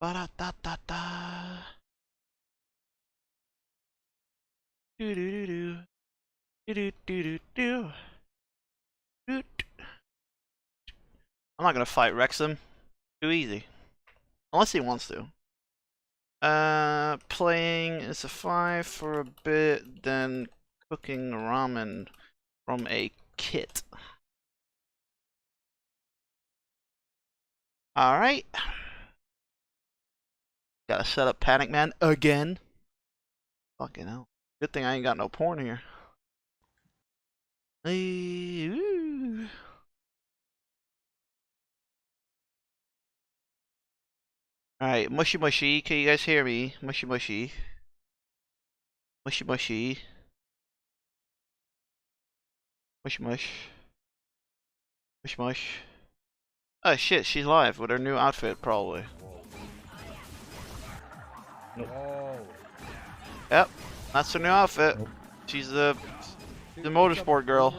Ba da da da da. Do do do do. Do do do do do. I'm not gonna fight Wrexham. Too easy. Unless he wants to. Playing as a 5 for a bit, then cooking ramen from a kit. Alright. Gotta set up Panic Man again. Fucking hell. Good thing I ain't got no porn here. Alright, mushy mushy, can you guys hear me? Mushy mushy. Mushy mushy. Mush mush. Mush mush. Oh shit, she's live with her new outfit, probably. Whoa. Yep, that's her new outfit. Nope. She's the motorsport girl.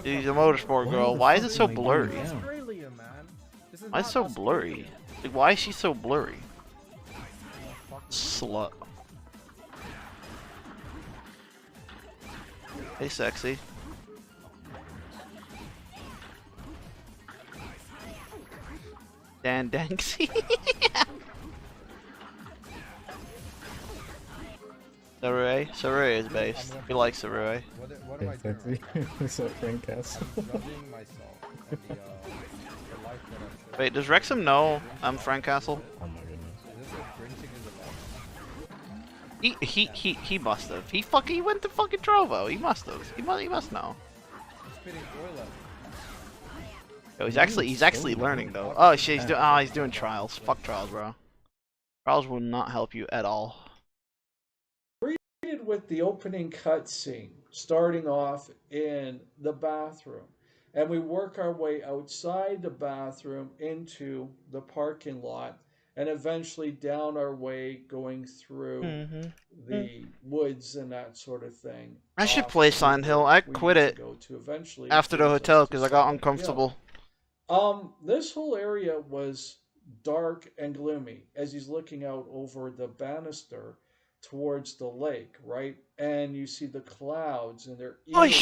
She's a motorsport girl. Why is it so blurry? Australia, man. This is Why is it so blurry? Like, why is she so blurry? Slut. Hey, sexy. Dan Danksy. Sarui is based. He likes Sarui. What am I doing? Sexy. What's up, Frank Castle? I'm judging myself and the life that I'm living. Wait, does Wrexham know I'm Frank Castle? Oh my goodness. Is this a cringing in the life? He must have. He went to fucking Trovo. He must have. He must know. I'm spitting oil at me. Yo, he's actually learning though. Oh shit, he's doing trials. Fuck trials, bro. Trials will not help you at all. With the opening cutscene, starting off in the bathroom, and we work our way outside the bathroom into the parking lot, and eventually down our way going through the woods and that sort of thing. I should play Silent Hill. I quit it after the hotel because I got uncomfortable. This whole area was dark and gloomy as he's looking out over the banister towards the lake, right? And you see the clouds, and they're eerie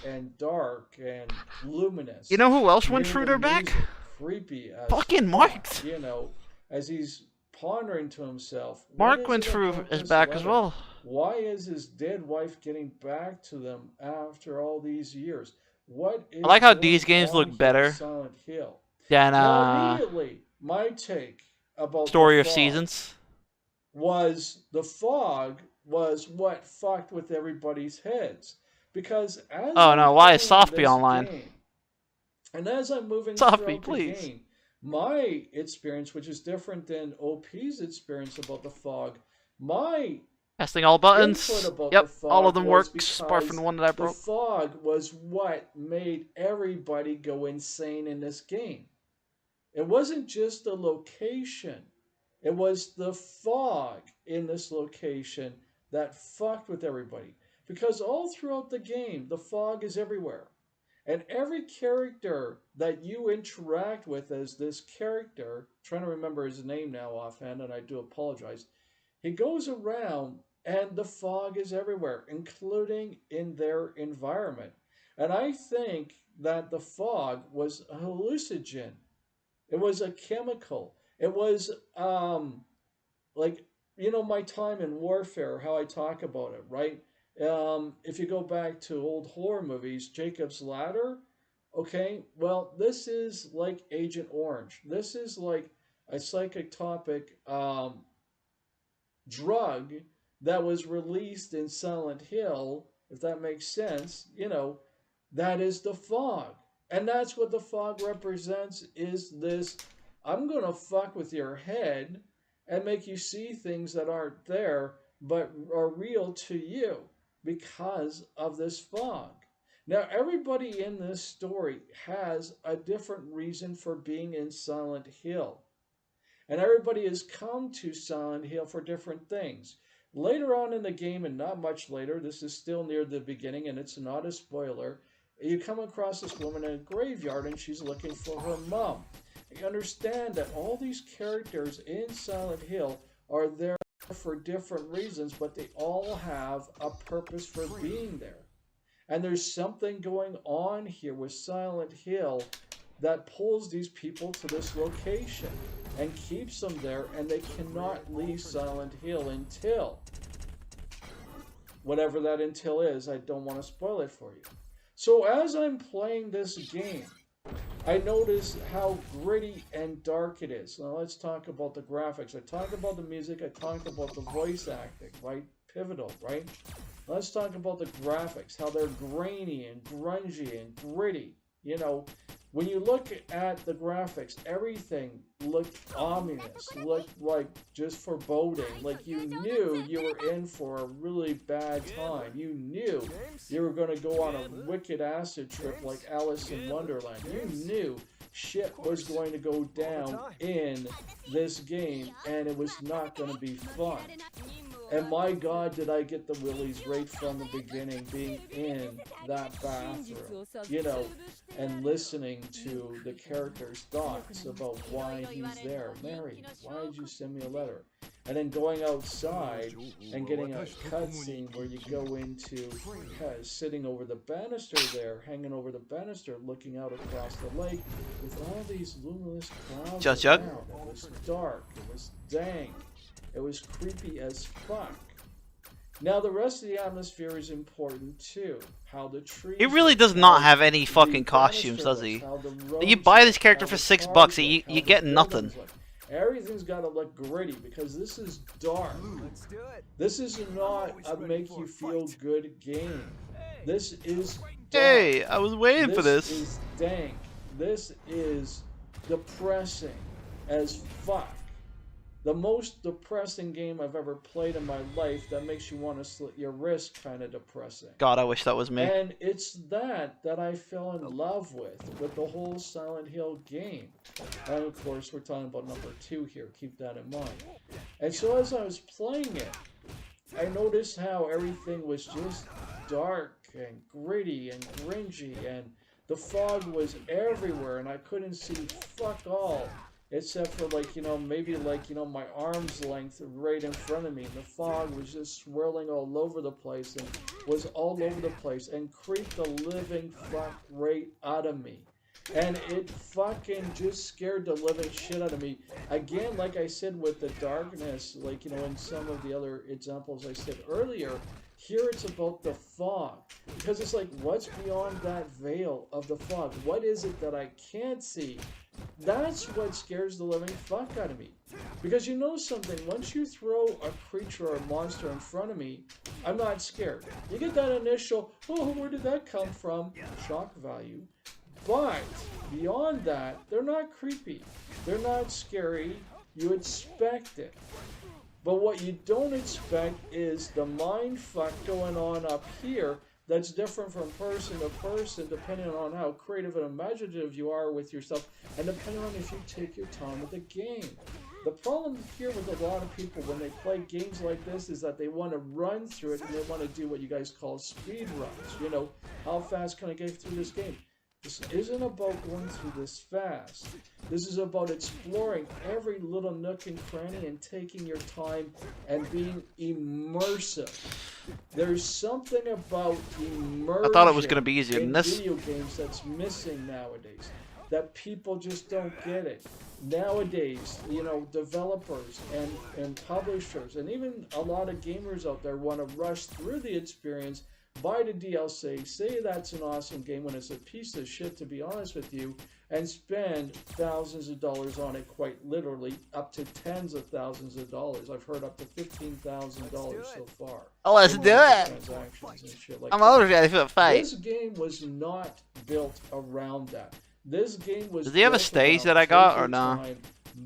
and dark and luminous. You know who else went through their back? Creepy. As fucking Mark. You know, as he's pondering to himself. Mark went through his back as well. Why is his dead wife getting back to them after all these years? What is I like how these games look better Silent Hill than immediately my take about Story of Seasons. Was the fog was what fucked with everybody's heads, because as why is Softby online? Game, and as I'm moving Softby, throughout please. the game, my experience, which is different than OP's experience about the fog, my testing all buttons. Yep, all of them work. Apart from the one that I broke. The fog was what made everybody go insane in this game. It wasn't just the location. It was the fog in this location that fucked with everybody. Because all throughout the game, the fog is everywhere. And every character that you interact with as this character, trying to remember his name now offhand, and I do apologize, he goes around and the fog is everywhere, including in their environment. And I think that the fog was a hallucinogen. It was a chemical. It was like, you know, my time in warfare, how I talk about it, right? If you go back to old horror movies, Jacob's Ladder, okay, well, this is like Agent Orange. This is like a psychotropic drug that was released in Silent Hill, if that makes sense. You know, that is the fog. And that's what the fog represents, is this, I'm going to fuck with your head and make you see things that aren't there but are real to you because of this fog. Now, everybody in this story has a different reason for being in Silent Hill. And everybody has come to Silent Hill for different things. Later on in the game, and not much later, this is still near the beginning and it's not a spoiler, You come across this woman in a graveyard and she's looking for her mom. You understand that all these characters in Silent Hill are there for different reasons, but they all have a purpose for being there. And there's something going on here with Silent Hill that pulls these people to this location and keeps them there, and they cannot leave Silent Hill until whatever that until is. I don't want to spoil it for you. So as I'm playing this game, I notice how gritty and dark it is. Now let's talk about the graphics. I talked about the music, I talked about the voice acting, right? Pivotal, right? Let's talk about the graphics, how they're grainy and grungy and gritty. You know, when you look at the graphics, everything looked ominous, looked like just foreboding, like you knew you were in for a really bad time. You knew you were going to go on a wicked acid trip like Alice in Wonderland. You knew shit was going to go down in this game, and it was not going to be fun. And my God, did I get the willies right from the beginning, being in that bathroom, you know, and listening to the character's thoughts about why he's there. Mary, why did you send me a letter? And then going outside and getting a cutscene where you go into sitting over the banister there, hanging over the banister, looking out across the lake with all these luminous clouds around. It was dark, it was dank, it was creepy as fuck. Now the rest of the atmosphere is important too. How the trees. He really does not have any fucking costumes, does he? You buy this character for $6, you get nothing. Everything's got to look gritty because this is dark. This is not a make you feel good game. This is dark. Hey, I was waiting for this. This is dank. This is depressing as fuck. The most depressing game I've ever played in my life that makes you want to slit your wrist kind of depressing. God, I wish that was me. And it's that I fell in love with the whole Silent Hill game. And of course, we're talking about number 2 here. Keep that in mind. And so as I was playing it, I noticed how everything was just dark and gritty and cringy, and the fog was everywhere, and I couldn't see fuck all. Except for, like, you know, maybe, like, you know, my arm's length right in front of me. And the fog was just swirling all over the place and was all over the place and creeped the living fuck right out of me. And it fucking just scared the living shit out of me. Again, like I said with the darkness, like, you know, in some of the other examples I said earlier, here it's about the fog. Because it's like, what's beyond that veil of the fog? What is it that I can't see? That's what scares the living fuck out of me. Because you know something, once you throw a creature or a monster in front of me, I'm not scared. You get that initial, oh, where did that come from? Shock value. But beyond that, they're not creepy. They're not scary. You expect it. But what you don't expect is the mind fuck going on up here that's different from person to person, depending on how creative and imaginative you are with yourself, and depending on if you take your time with the game. The problem here with a lot of people when they play games like this is that they want to run through it and they want to do what you guys call speed runs. You know, how fast can I get through this game? This isn't about going through this fast. This is about exploring every little nook and cranny and taking your time and being immersive. There's something about immersion. I thought it was going to be easier than this. Video games that's missing nowadays. That people just don't get it. Nowadays, you know, developers and publishers and even a lot of gamers out there want to rush through the experience, buy the DLC, say that's an awesome game when it's a piece of shit, to be honest with you, and spend thousands of dollars on it, quite literally, up to tens of thousands of dollars. I've heard up to $15,000 so far. Oh, let's do it! Transactions and shit like I'm already ready for a fight. This game was not built around that. This game was. Does he have a stage that I got or no?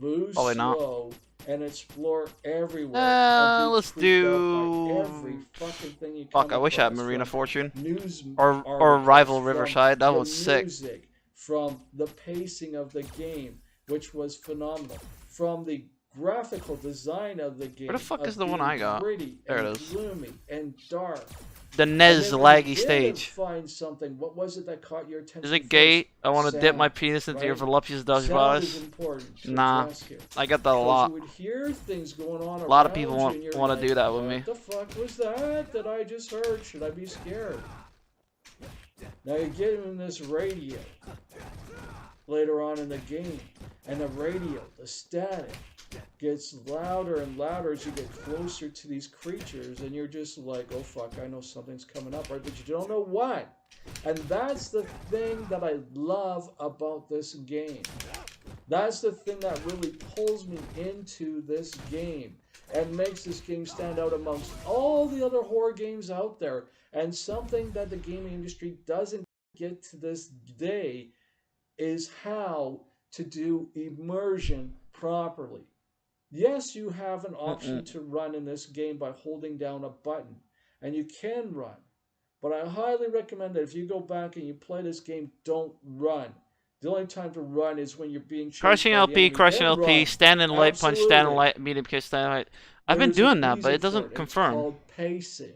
Move Probably not. slow and explore everywhere. Let's do. Every fucking thing you Fuck, I wish I had across, Marina from Fortune. news Or articles, Rival from Riverside. That the was sick. Music, from the pacing of the game, which was phenomenal. From the graphical design of the game. Where the fuck of is the one being I got? Gritty There it and is. gloomy and dark. The And Nez then when you laggy did stage. find something, what was it that caught your attention? Is it first? gay? I want to dip my Sound, penis into your right? voluptuous Sound is bodies. important to Nah, address here. I get that a Because lot. you would hear things going on A lot of around people you want and you're to like, do that with me. What the fuck was that I just heard? Should I be scared? Now you get in this radio later on in the game, and the radio, the static, gets louder and louder as you get closer to these creatures, and you're just like, oh fuck, I know something's coming up, right? But you don't know what. And that's the thing that I love about this game. That's the thing that really pulls me into this game and makes this game stand out amongst all the other horror games out there. And something that the gaming industry doesn't get to this day is how to do immersion properly. Yes, you have an option to run in this game by holding down a button, and you can run. But I highly recommend that if you go back and you play this game, don't run. The only time to run is when you're being chased Crushing by the LP, enemy. crushing Then LP, run. stand in light, punch, stand in Absolutely. light, medium kick, stand in light. I've been There's a doing that, but reason it doesn't for It's confirm. called pacing.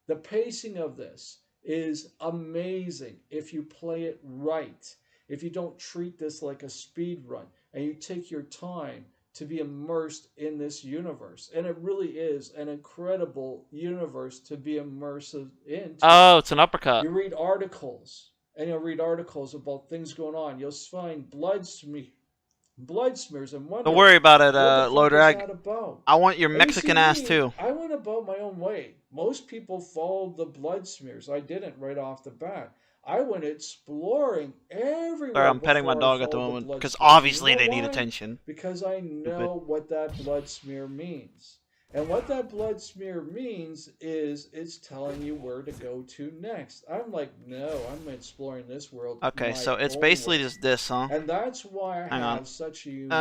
The pacing of this is amazing if you play it right. If you don't treat this like a speed run and you take your time to be immersed in this universe. And it really is an incredible universe to be immersed into. Oh, it's an uppercut. You read articles, and you'll read articles about things going on. You'll find blood smears and wonder, Don't worry about it, what the Low fuck is Drag. that about? I want your And you Mexican see ass me, too. I went about my own way. Most people followed the blood smears. I didn't right off the bat. I went exploring everywhere. Sorry, I'm petting my before I dog at the followed moment blood because smears. obviously You know they need why? attention. Because I know what that blood smear means. And what that blood smear means is it's telling you where to go to next. I'm like, no, I'm exploring this world. Okay, my so it's own basically way. just this, huh? And that's why I Hang on. have such a unique,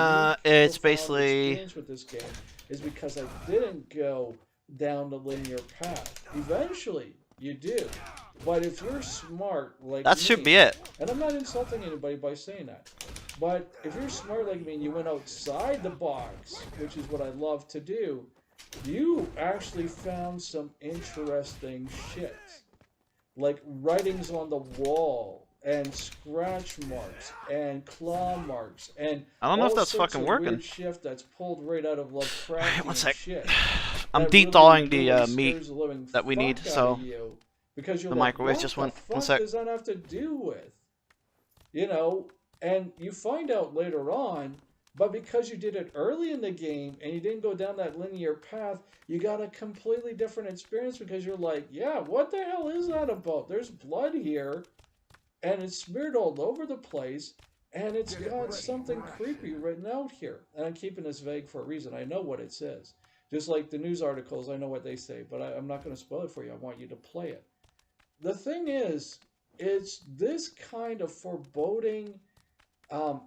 It's profound basically- experience with this game, is because I didn't go down the linear path. Eventually, you do. But if you're smart like That me, should be it. and I'm not insulting anybody by saying that, but if you're smart like me and you went outside the box, which is what I love to do, you actually found some interesting shit. Like writings on the wall, and scratch marks, and claw marks, and I don't know if all that's sorts fucking of working. weird shit that's pulled right out of Lovecraftian One sec. shit. I'm that de-thawing really, the really meat scares the living that we fuck need, out so of you, because you're the like, microwave what just the went. fuck One sec. does that have to do with? You know, and you find out later on, but because you did it early in the game and you didn't go down that linear path, you got a completely different experience because you're like, yeah, what the hell is that about? There's blood here, and it's smeared all over the place, and it's got something creepy written out here. And I'm keeping this vague for a reason. I know what it says. Just like the news articles, I know what they say, but I'm not going to spoil it for you. I want you to play it. The thing is, it's this kind of foreboding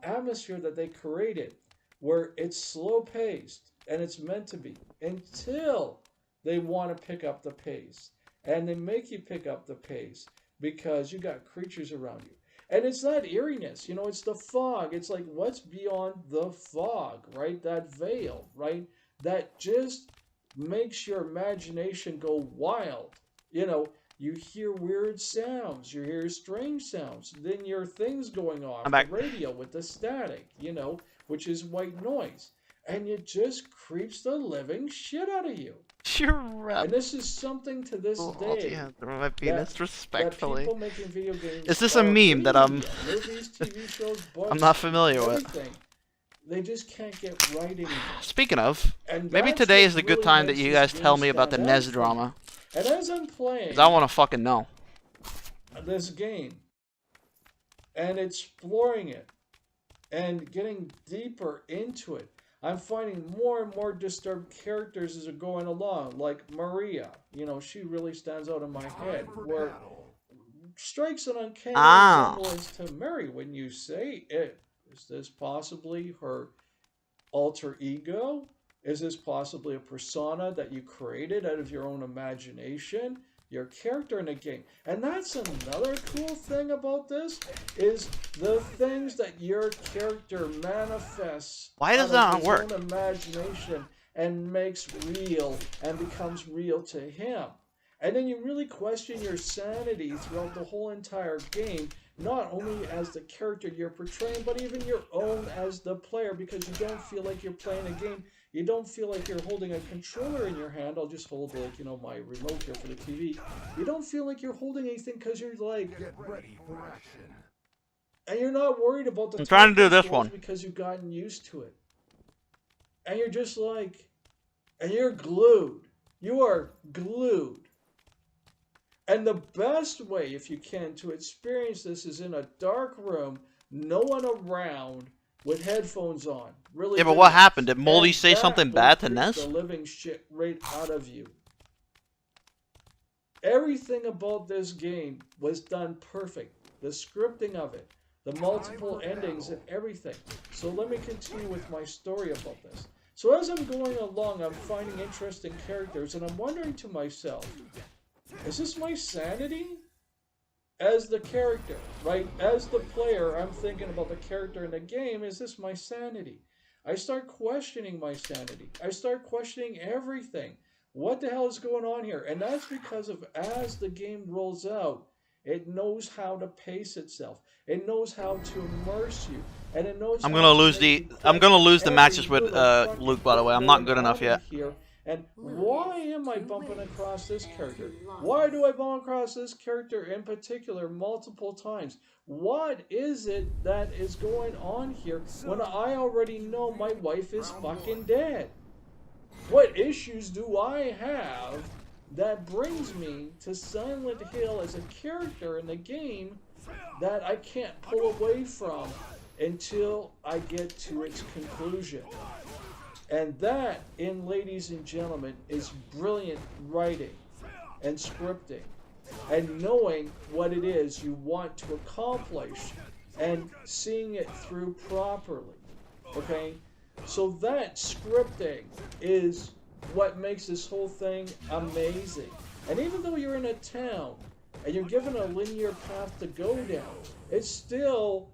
atmosphere that they created, where it's slow paced and it's meant to be until they want to pick up the pace, and they make you pick up the pace because you got creatures around you. And it's that eeriness, you know, it's the fog. It's like, what's beyond the fog, right? That veil, right? That just makes your imagination go wild. You know, you hear weird sounds, you hear strange sounds, then your thing's going off I'm back. the radio with the static, you know, which is white noise. And it just creeps the living shit out of you. You're right. And this is something to this day Yeah, throw my penis that respectfully. people making video games Is this a or meme that I'm- media, movies, TV shows, books, I'm not familiar with. everything, they just can't get right anymore. Speaking of, And maybe that's today what is a good really time that makes you this guys game tell me about the stand out Nez for me. drama. And as I'm playing 'Cause I want to fucking know. this game and exploring it and getting deeper into it, I'm finding more and more disturbed characters as we're going along, like Maria. You know, she really stands out in my head, where strikes an uncanny resemblance to Mary when you say it. Is this possibly her alter ego? Is this possibly a persona that you created out of your own imagination? Your character in a game. And that's another cool thing about this, is the things that your character manifests. Why does out that of not his work? own imagination and makes real and becomes real to him. And then you really question your sanity throughout the whole entire game, not only as the character you're portraying, but even your own as the player, because you don't feel like you're playing a game. You don't feel like you're holding a controller in your hand. I'll just hold, like, you know, my remote here for the TV. You don't feel like you're holding anything because you're like, Get ready for action. and you're not worried about the I'm trying to do technical this one. because you've gotten used to it. And you're just like, and you're glued. You are glued. And the best way, if you can, to experience this is in a dark room, no one around, with headphones on. Really. Yeah, but good. what happened? Did Moldy And say that something will bad to freak Ness? the living shit right out of you. Everything about this game was done perfect. The scripting of it, the multiple endings and everything. So let me continue with my story about this. So as I'm going along, I'm finding interesting characters, and I'm wondering to myself, is this my sanity? As the character, right? As the player, I'm thinking about the character in the game, is this my sanity? I start questioning my sanity. I start questioning everything. What the hell is going on here? And that's because of, as the game rolls out, it knows how to pace itself. It knows how to immerse you. And it knows I'm how gonna to lose make the you I'm gonna lose the every matches with little fucking Luke, by the way. I'm thing not going good enough on yet. Here. And why am I bumping across this character? Why do I bump across this character in particular multiple times? What is it that is going on here when I already know my wife is fucking dead? What issues do I have that brings me to Silent Hill as a character in the game that I can't pull away from until I get to its conclusion? And that, ladies and gentlemen, is brilliant writing and scripting and knowing what it is you want to accomplish and seeing it through properly. Okay? So that scripting is what makes this whole thing amazing. And even though you're in a town and you're given a linear path to go down, it's still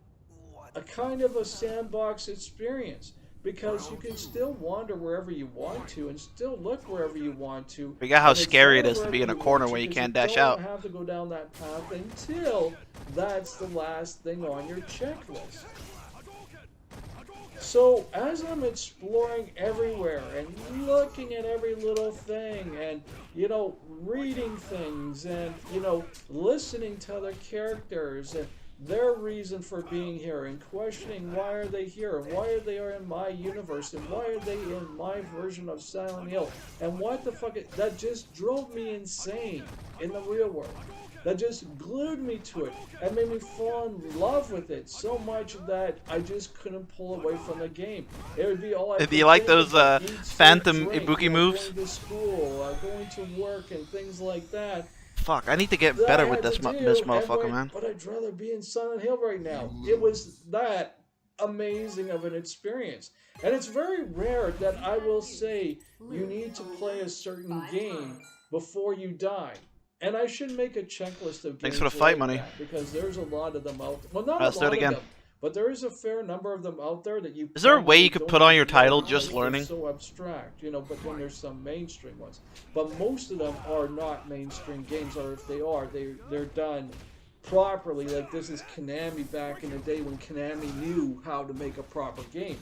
a kind of a sandbox experience, because you can still wander wherever you want to and still look wherever you want to. Forget how And it's scary it not is to be wherever in a you corner want where you because can't dash don't out. have to go down that path until that's the last thing on your checklist. So as I'm exploring everywhere and looking at every little thing and, you know, reading things and, you know, listening to other characters and their reason for being here and questioning why are they here and why are they in my universe and why are they in my version of Silent Hill and what the fuck, that just drove me insane in the real world. That just glued me to it and made me fall in love with it so much that I just couldn't pull away from the game. It would be all I Do could you like think those about. Eat, sleep, Phantom drink, Ibuki you know, moves? Going to school, going to work and things like that. Fuck, I need to get that better I with had this to do, this and motherfucker, went, man. But I'd rather be in Silent Hill right now. It was that amazing of an experience. And it's very rare that I will say you need to play a certain game before you die. And I should make a checklist of games. Thanks for the fight like money. that, because there's a lot of them out there. Well, not Let's a do it lot again. of them, but there is a fair number of them out there that you. Is there a way probably you could don't put on your even know title, because just they're learning? So abstract, you know. But then there's some mainstream ones. But most of them are not mainstream games, or if they are, they're done properly. Like this is Konami back in the day when Konami knew how to make a proper game.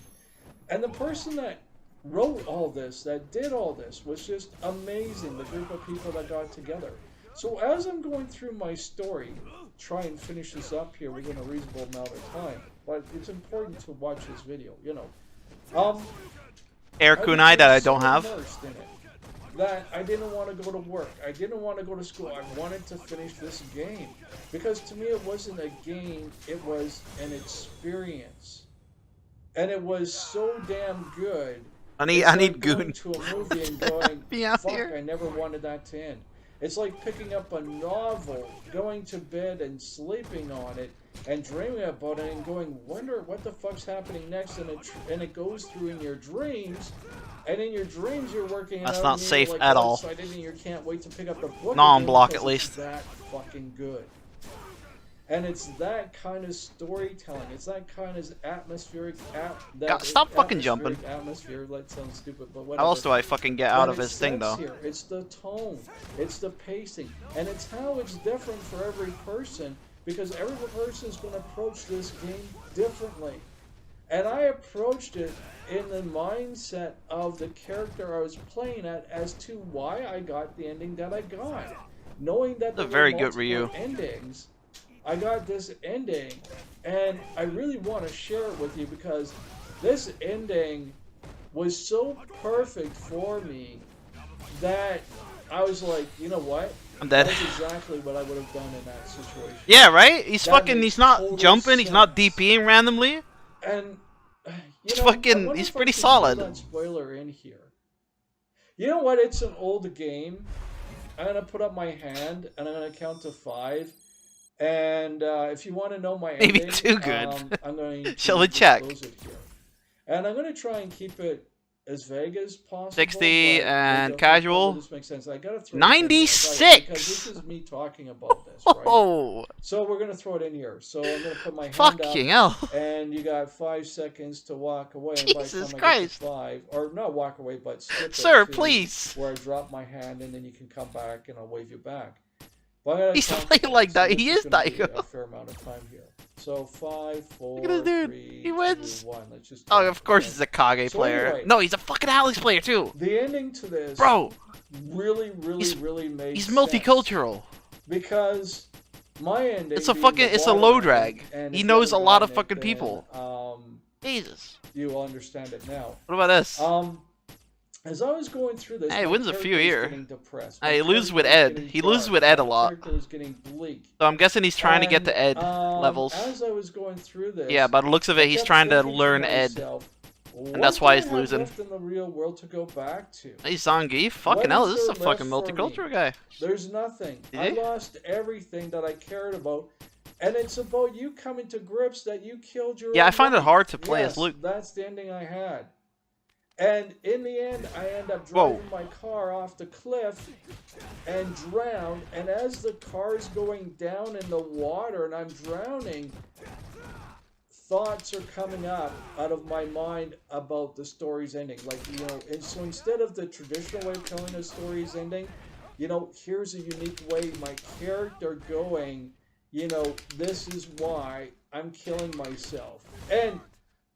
And the person that wrote all this, that did all this, was just amazing. The group of people that got together. So as I'm going through my story, try and finish this up here within a reasonable amount of time, but it's important to watch this video, you know. Air I kunai that I became don't so have. immersed in it that I didn't want to go to work. I didn't want to go to school. I wanted to finish this game. Because to me it wasn't a game, it was an experience. And it was so damn good. I need Going goon. to a movie and going, Be out fuck, here. I never wanted that to end. It's like picking up a novel, going to bed and sleeping on it, and dreaming about it and going, wonder what the fuck's happening next, and it goes through in your dreams, and in your dreams you're working That's out not and you're, safe like, at all. excited and you can't wait to pick up the book Not on again block, because at it's least. that fucking good. And it's that kind of storytelling. It's that kind of atmospheric. God, stop fucking jumping. Atmosphere. That sounds stupid, but whatever. How else do I fucking get out But of it his thing sets though? Here. It's the tone, it's the pacing, and it's how it's different for every person, because every person is going to approach this game differently. And I approached it in the mindset of the character I was playing at as to why I got the ending that I got. Knowing that there That's a very were good Ryu. multiple endings, I got this ending, and I really want to share it with you because this ending was so perfect for me that I was like, you know what? I'm dead. That's exactly what I would have done in that situation. Yeah, right? He's That fucking, makes he's not total jumping, he's not sense. DPing randomly. And He's you know, fucking- I wonder he's if I pretty should solid. put that spoiler in here. You know what? It's an old game. I'm gonna put up my hand and I'm gonna count to 5. And if you want to know my Maybe ending, too good. I'm going to Shall we check? disclose it here. And I'm going to try and keep it as vague as possible. 60 but I and don't think casual. This makes sense. I gotta throw it in here, 96! right, because this is me talking about this, right? Oh, So we're gonna throw it in here. So I'm gonna put my hand fucking up, hell. and you got 5 seconds to walk away. And by the Jesus time I get Christ. to 5, or not walk away, but skip it Sir, to please. where I drop my hand, and then you can come back, and I'll wave you back. But I gotta He's count playing it, like so that. this He is gonna be Daigo. a fair amount of time here. So 5, 4, at this dude. 3, He wins. 2, 1. Let's just. Oh, count of course it. he's a Kage So player. anyway. No, he's a fucking Alex player too. The ending to this, Bro, really, he's- really made he's sense. multicultural. Because my ending. It's a being fucking- the it's a water low ending, drag. and He if knows you a haven't lot of gotten it, fucking people. Jesus. You will understand it now. What about this? As I was going through this, Hey, he my wins a few character was here. getting depressed. Hey, My he loses character with was Ed. getting He loses dark. with Ed a My lot. character was getting bleak. So I'm guessing he's trying to get the Ed And, levels. As I was going through this, Yeah, by the looks of I it, he's kept trying to thinking learn Ed. myself, And that's what why do he's I have losing. left in the real world to go back to? Hey, Zangief, fucking What hell, is this is a there fucking left for me? multicultural guy. There's nothing. Did I he? lost everything that I cared about. And it's about you coming to grips that you killed your Yeah, own I find it wife. hard to play Yes, as Luke. That's the ending I had. And in the end, I end up Whoa. driving my car off the cliff and drown. And as the car's going down in the water and I'm drowning, thoughts are coming up out of my mind about the story's ending. Like, you know, and so instead of the traditional way of telling a story's ending, you know, here's a unique way my character going, you know, this is why I'm killing myself. And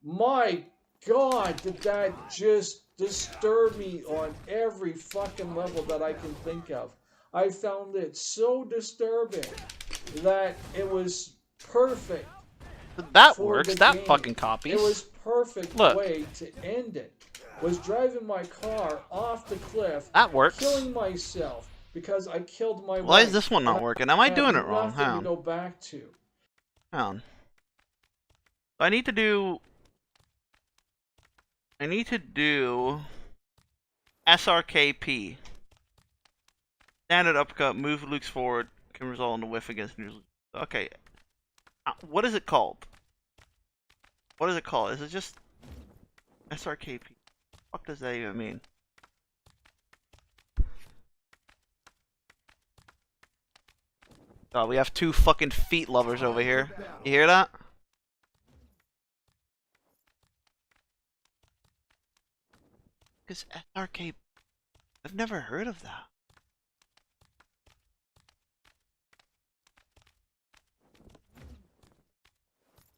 my God, did that just disturb me on every fucking level that I can think of. I found it so disturbing that it was perfect. That for works, the that game. fucking copies. It was perfect Look. way to end it. Was driving my car off the cliff, That works. killing myself because I killed my wife. Why is this one not And working? Am I had doing it wrong? nothing Hang to on. go back to. Hang on. I need to do SRKP. Standard uppercut, move Luke's forward, can result in a whiff against neutral. Okay. What is it called? What is it called? Is it just SRKP? What does that even mean? God, we have two fucking feet lovers over here. You hear that? Because SRK, I've never heard of that.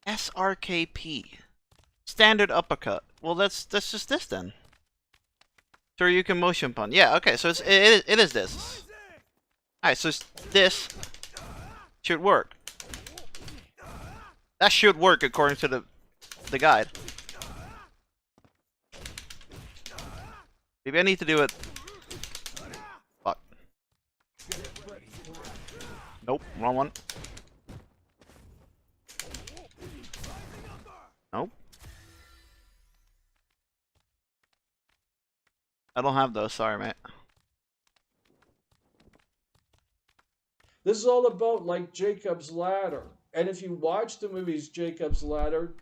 SRKP, standard uppercut. Well, that's just this then. So you can motion pun. Yeah, okay. So it is this. All right, so this should work. That should work according to the guide. Maybe I need to do it. Fuck. Nope, wrong one. Nope. I don't have those, sorry, mate. This is all about like Jacob's Ladder. And if you watch the movies Jacob's Ladder,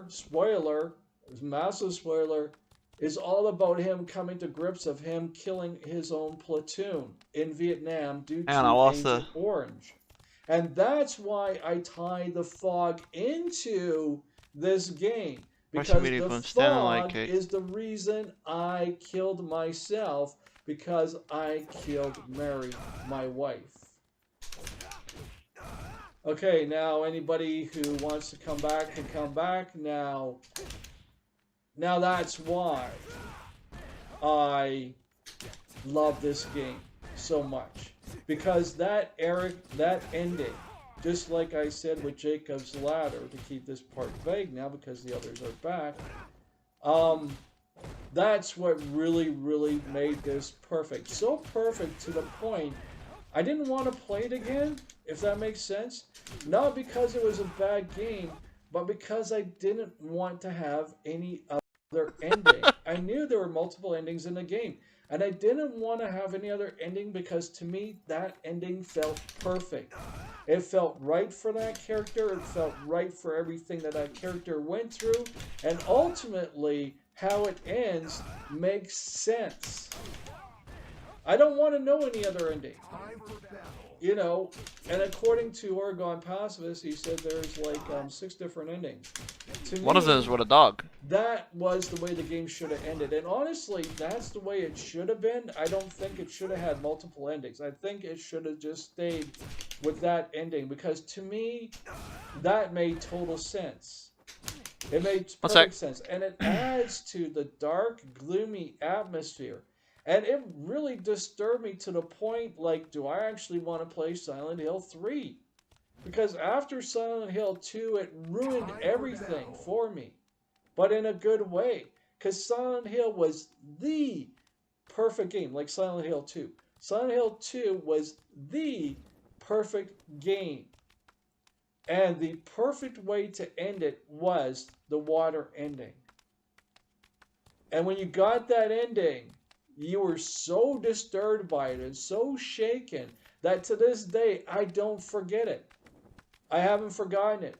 spoiler, massive spoiler, is all about him coming to grips of him killing his own platoon in Vietnam due to Man, I lost Agent Orange. And that's why I tie the fog into this game. Pressure Because media the phone standing fog like it. is the reason I killed myself, because I killed Mary, my wife. Okay, now anybody who wants to come back can come back. Now that's why I love this game so much. Because that ending, just like I said with Jacob's Ladder, to keep this part vague now because the others are back, that's what really, really made this perfect. So perfect to the point I didn't want to play it again, if that makes sense. Not because it was a bad game, but because I didn't want to have any other ending. I knew there were multiple endings in the game, and I didn't want to have any other ending because to me, that ending felt perfect. It felt right for that character. It felt right for everything that character went through. And ultimately, how it ends makes sense. I don't want to know any other ending. You know, and according to Oregon Pacifist, he said there's like 6 different endings. To One of me, them is with a dog. that was the way the game should have ended. And honestly, that's the way it should have been. I don't think it should have had multiple endings. I think it should have just stayed with that ending. Because to me, that made total sense. It made perfect sense. And it adds to the dark, gloomy atmosphere. And it really disturbed me to the point, like, do I actually want to play Silent Hill 3? Because after Silent Hill 2, it ruined everything for me. But in a good way. Because Silent Hill was the perfect game, like Silent Hill 2. Silent Hill 2 was the perfect game. And the perfect way to end it was the water ending. And when you got that ending, you were so disturbed by it and so shaken that to this day, I don't forget it. I haven't forgotten it.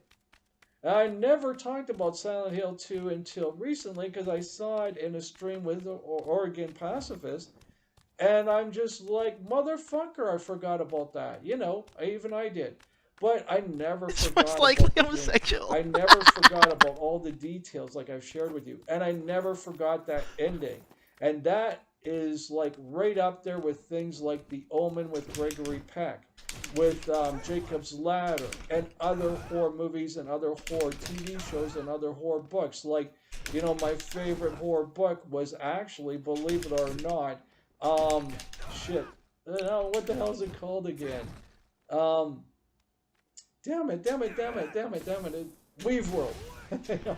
And I never talked about Silent Hill 2 until recently because I saw it in a stream with the Oregon Pacifist. And I'm just like, motherfucker, I forgot about that. You know, even I did. But I never forgot It's about likely the homosexual. I never forgot about all the details like I've shared with you. And I never forgot that ending. And that is like right up there with things like The Omen with Gregory Peck, with Jacob's Ladder, and other horror movies and other horror TV shows and other horror books. Like, you know, my favorite horror book was actually, believe it or not, what the hell is it called again? Damn it, Weave World.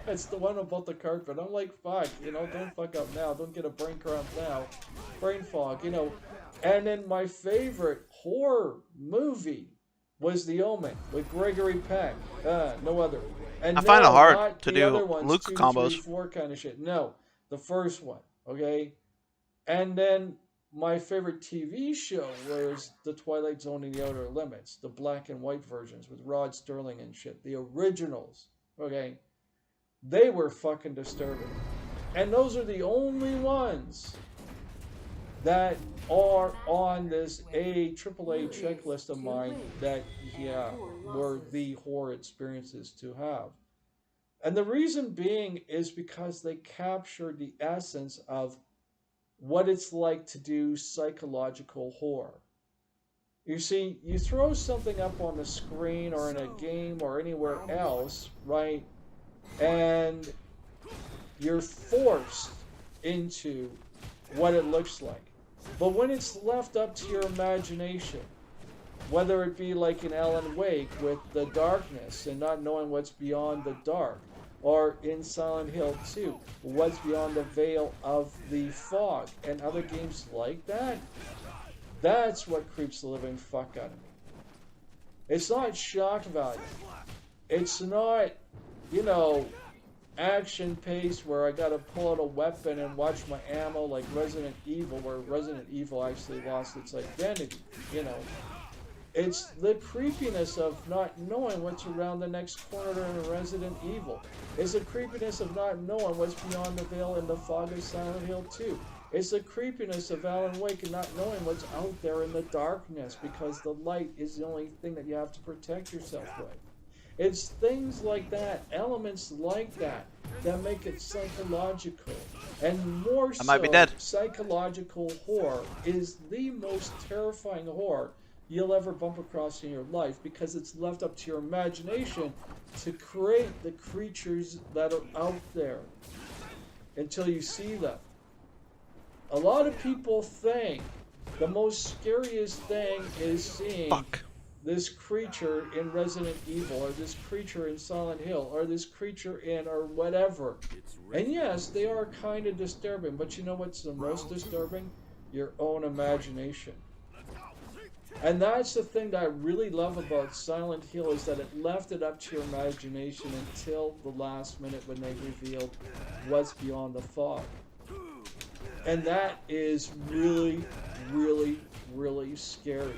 It's the one about the carpet. I'm like, fuck, you know, don't fuck up now. Don't get a brain cramp now. Brain fog, you know. And then my favorite horror movie was The Omen with Gregory Peck. No other. And I find it hard not to the do other ones, Luke 2, combos. 3, 4 kind of shit. No, the first one, okay? And then my favorite TV show was The Twilight Zone and the Outer Limits, the black and white versions with Rod Sterling and shit, the originals, okay? They were fucking disturbing. And those are the only ones that are on this AAA checklist of mine that, were the horror experiences to have. And the reason being is because they captured the essence of what it's like to do psychological horror. You see, you throw something up on the screen or in a game or anywhere else, right? And you're forced into what it looks like. But when it's left up to your imagination, whether it be like in Alan Wake with the darkness and not knowing what's beyond the dark, or in Silent Hill 2, what's beyond the veil of the fog, and other games like that, that's what creeps the living fuck out of me. It's not shock value. It's not, you know, action pace where I gotta pull out a weapon and watch my ammo like Resident Evil, where Resident Evil actually lost its identity, you know. It's the creepiness of not knowing what's around the next corner in Resident Evil. It's the creepiness of not knowing what's beyond the veil in the fog of Silent Hill 2. It's the creepiness of Alan Wake and not knowing what's out there in the darkness because the light is the only thing that you have to protect yourself with. It's things like that, elements like that, that make it psychological. And more so, might be dead. psychological horror is the most terrifying horror you'll ever bump across in your life because it's left up to your imagination to create the creatures that are out there until you see them. A lot of people think the most scariest thing is seeing this creature in Resident Evil, or this creature in Silent Hill, or this creature in, or whatever. And yes, they are kind of disturbing, but you know what's the most disturbing? Your own imagination. And that's the thing that I really love about Silent Hill, is that it left it up to your imagination until the last minute when they revealed what's beyond the fog. And that is really, really, really scary.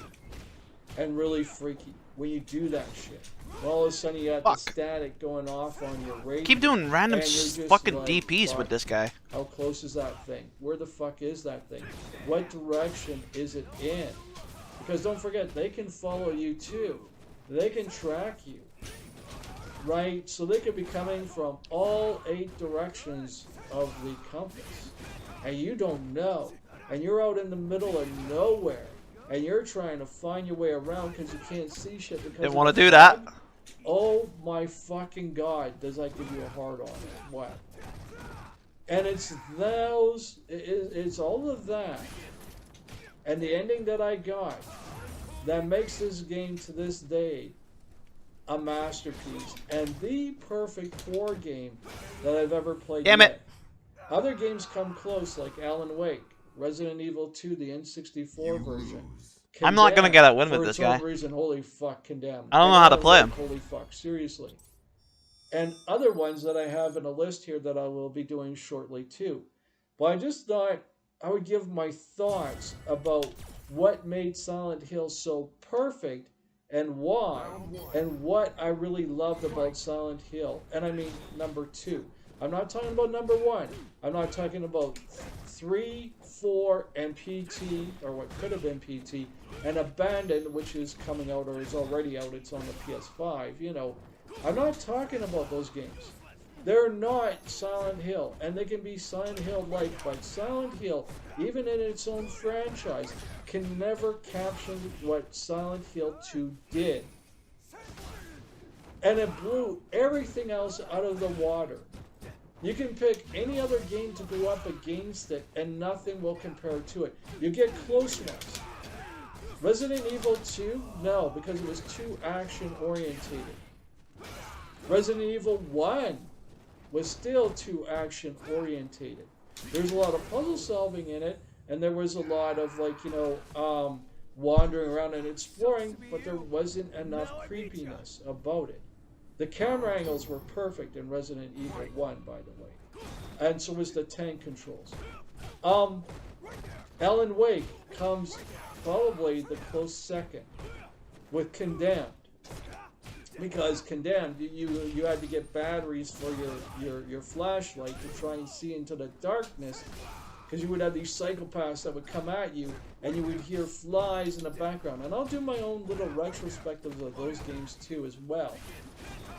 And really freaky when you do that shit. All of a sudden you got the static going off on your radio. Keep doing random fucking like, DPs with this guy. How close is that thing? Where the fuck is that thing? What direction is it in? Because don't forget, they can follow you too. They can track you. Right? So they could be coming from all 8 directions of the compass. And you don't know. And you're out in the middle of nowhere. And you're trying to find your way around because you can't see shit. Because Didn't want to do that. Oh my fucking god, does that give you a hard on? What? And it's those, it's all of that. And the ending that I got that makes this game to this day a masterpiece and the perfect horror game that I've ever played. Damn it! Other games come close, like Alan Wake, Resident Evil 2, the N64 version. I'm not gonna get a win with this guy. Reason, holy fuck, Condemned. I don't know how to play him. Holy fuck, seriously. And other ones that I have in a list here that I will be doing shortly too. But I just thought I would give my thoughts about what made Silent Hill so perfect and why, and what I really loved about Silent Hill. And I mean number 2. I'm not talking about number 1. I'm not talking about 3, 4, and PT, or what could have been PT, and Abandoned, which is coming out or is already out. It's on the PS5. You know, I'm not talking about those games. They're not Silent Hill, and they can be Silent Hill-like, but Silent Hill, even in its own franchise, can never capture what Silent Hill 2 did. And it blew everything else out of the water. You can pick any other game to go up against it, and nothing will compare to it. You get close ones. Resident Evil 2? No, because it was too action-orientated. Resident Evil 1 was still too action-orientated. There's a lot of puzzle solving in it, and there was a lot of, like, you know, wandering around and exploring, but there wasn't enough creepiness about it. The camera angles were perfect in Resident Evil 1, by the way. And so was the tank controls. Alan Wake comes probably the close second with Condemned. Because Condemned, you had to get batteries for your flashlight to try and see into the darkness. Because you would have these psychopaths that would come at you, and you would hear flies in the background. And I'll do my own little retrospectives of those games too as well.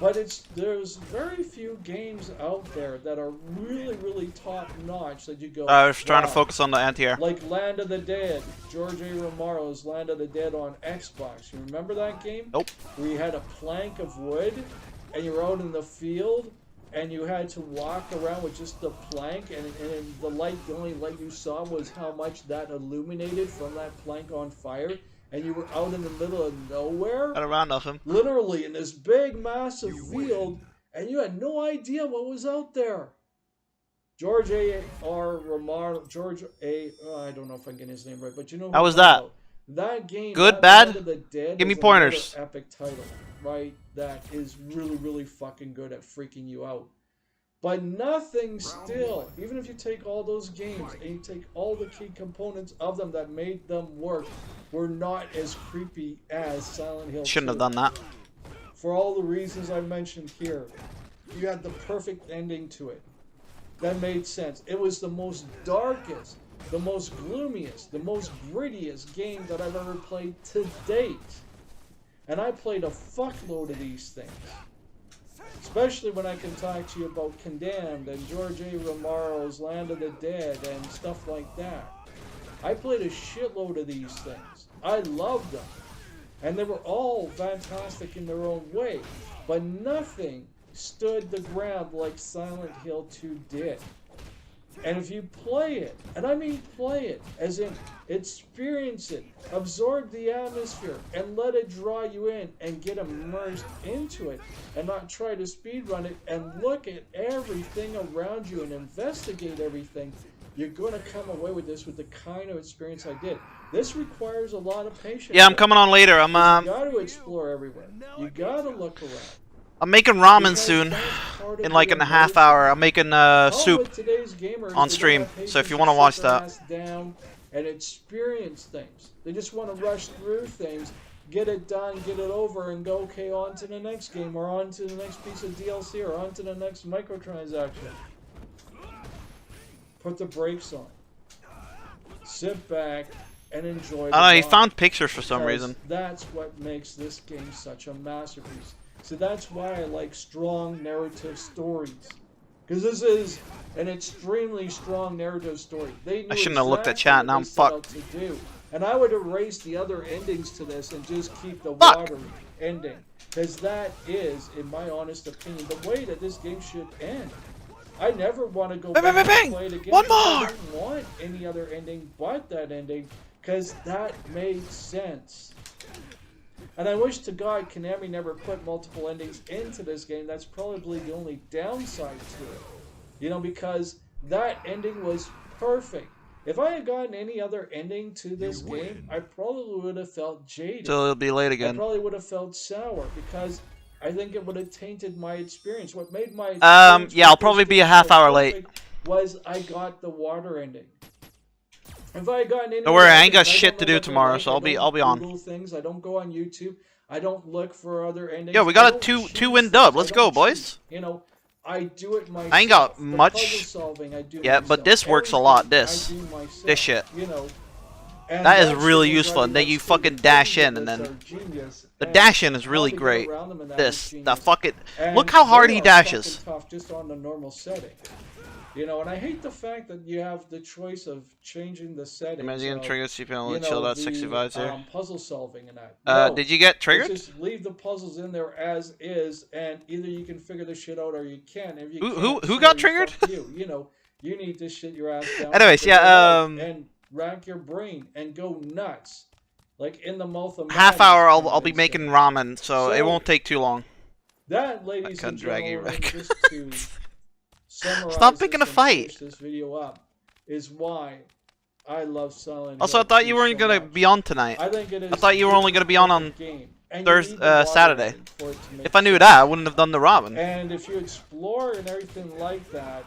But there's very few games out there that are really, really top notch that you go. I was trying to wow. focus on the anti-air. Like Land of the Dead, George A. Romero's Land of the Dead on Xbox. You remember that game? Nope. Where you had a plank of wood, and you were out in the field, and you had to walk around with just the plank, and the light, the only light you saw was how much that illuminated from that plank on fire. And you were out in the middle of nowhere, Got around nothing. literally in this big, massive field, and you had no idea what was out there. George A. Romero, I don't know if I'm getting his name right, but you know who How was I'm talking that? about. That game, Good, that bad? Land of the Dead, Give me is pointers. another epic title, right? That is really, really fucking good at freaking you out. But nothing still, even if you take all those games and you take all the key components of them that made them work, were not as creepy as Silent Hill 2. Shouldn't have done that. For all the reasons I mentioned here, you had the perfect ending to it. That made sense. It was the most darkest, the most gloomiest, the most grittiest game that I've ever played to date. And I played a fuckload of these things. Especially when I can talk to you about Condemned and George A. Romero's Land of the Dead and stuff like that. I played a shitload of these things. I loved them. And they were all fantastic in their own way. But nothing stood the ground like Silent Hill 2 did. And if you play it, and I mean play it, as in experience it, absorb the atmosphere, and let it draw you in and get immersed into it, and not try to speedrun it and look at everything around you and investigate everything, you're going to come away with this with the kind of experience I did. This requires a lot of patience. Yeah, I'm coming on later. You got to explore everywhere. You got to look around. I'm making ramen soon. In like in a half hour. I'm making soup on stream. So if you want to watch that. Down and experience things. They just want to rush through things, get it done, get it over, and go, okay, on to the next game, or on to the next piece of DLC, or on to the next microtransaction. Put the brakes on. Sit back and enjoy the I don't know, he ride, found pictures for some because reason. That's what makes this game such a masterpiece. So that's why I like strong narrative stories. Because this is an extremely strong narrative story. They knew I shouldn't have looked at exactly chat, now what I'm they set out fucked. to do. And I would erase the other endings to this and just keep the water ending. Because that is, in my honest opinion, the way that this game should end. I never want to go back and play it again. One I more! don't want any other ending but that ending. Because that made sense. And I wish to God Konami never put multiple endings into this game. That's probably the only downside to it. You know, because that ending was perfect. If I had gotten any other ending to this game, I probably would have felt jaded. So it'll be late I again. probably would have felt sour because I think it would have tainted my experience. What made my Yeah, with I'll this probably be game a half so hour late. perfect was I got the water ending. If I had gotten any Don't worry, I other ain't got ending, shit don't to look do up the tomorrow, link, so I'll be don't on. Google things. I don't go on YouTube. I don't look for other endings. Yo, we I got a don't two choose win things. dub. I Let's don't go, choose. boys. You know, I do it myself. I ain't got The much. puzzle solving, I do Yeah, but myself. this works a lot, this. Everything I do myself, This shit. You know. And That is that's really the useful, and then driving you force. fucking The dash puzzles in, and that then are genius, the and dash in is how really to get great. around them, and that This, is the genius. fucking, And look how hard they he are dashes. fucking tough just on the normal setting. You know, and I hate the fact that you have the choice of changing the settings. Imagine of, trigger CPU you and chill know, at 65 here. puzzle solving and that. No, Did you get it's triggered? just leave the puzzles in there as is, and either you can figure the shit out or you can't. If you Who can't, got sorry, triggered? fuck you know, you need to shit your ass down. Anyways, figure it yeah, out and rack your brain and go nuts, like in the mouth of Half madness hour, kind I'll of be making instinct. ramen, so it So- won't take too long. That, ladies can't and drag you gentlemen, back. just to summarize Stop picking this a and fight. finish this video up, is why I love Silent Also, I Hill thought 2 you weren't so gonna much. be on tonight. I think it is I thought you were only gonna be on perfect game. And you Thursday, need the water Saturday. ending for it to make If I knew sense. that, I wouldn't have done the ramen. And if you explore and everything like that,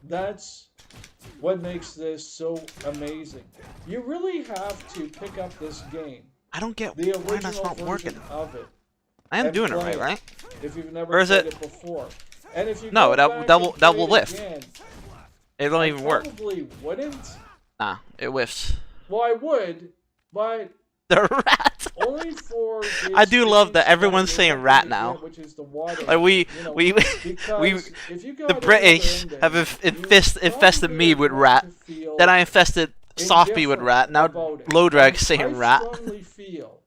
that's what makes this so amazing. You really have to pick up this game, I don't get the why that's original not version working. of it, I am and doing it play right, it. right? if you've never Or is played it- it before. And if you No, go that- back that and will- that play will it whiff. again, It don't I even work. Probably wouldn't. Nah, it whiffs. Well, I would, but The rat. only for. The I do love that experience everyone's you're saying going rat to now. get, which is the water. Like we you know, because if you got the any British other have ending, you infested probably me with want rat. to feel Then I infested Softbee with indifferent rat. Now about it. Lowdrag And saying I rat. strongly feel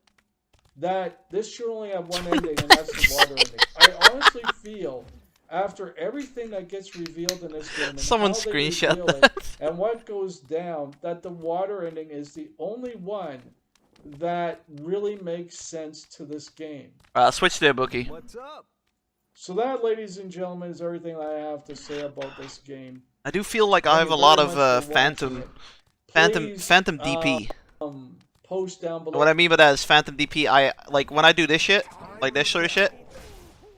that this should only have one ending, and that's the water ending. I honestly feel, after everything that gets revealed in this game, and Someone how they screenshot reveal it, that. and what goes down, that the water ending is the only one that really makes sense to this game. Switch there, Bookie. What's up? So that, ladies and gentlemen, is everything I have to say about this game. I do feel like I Thank have you a lot very of much for Phantom watching it. Phantom Please, DP. Post down below. What I mean by that is Phantom DP. I like when I do this shit, like this sort of shit,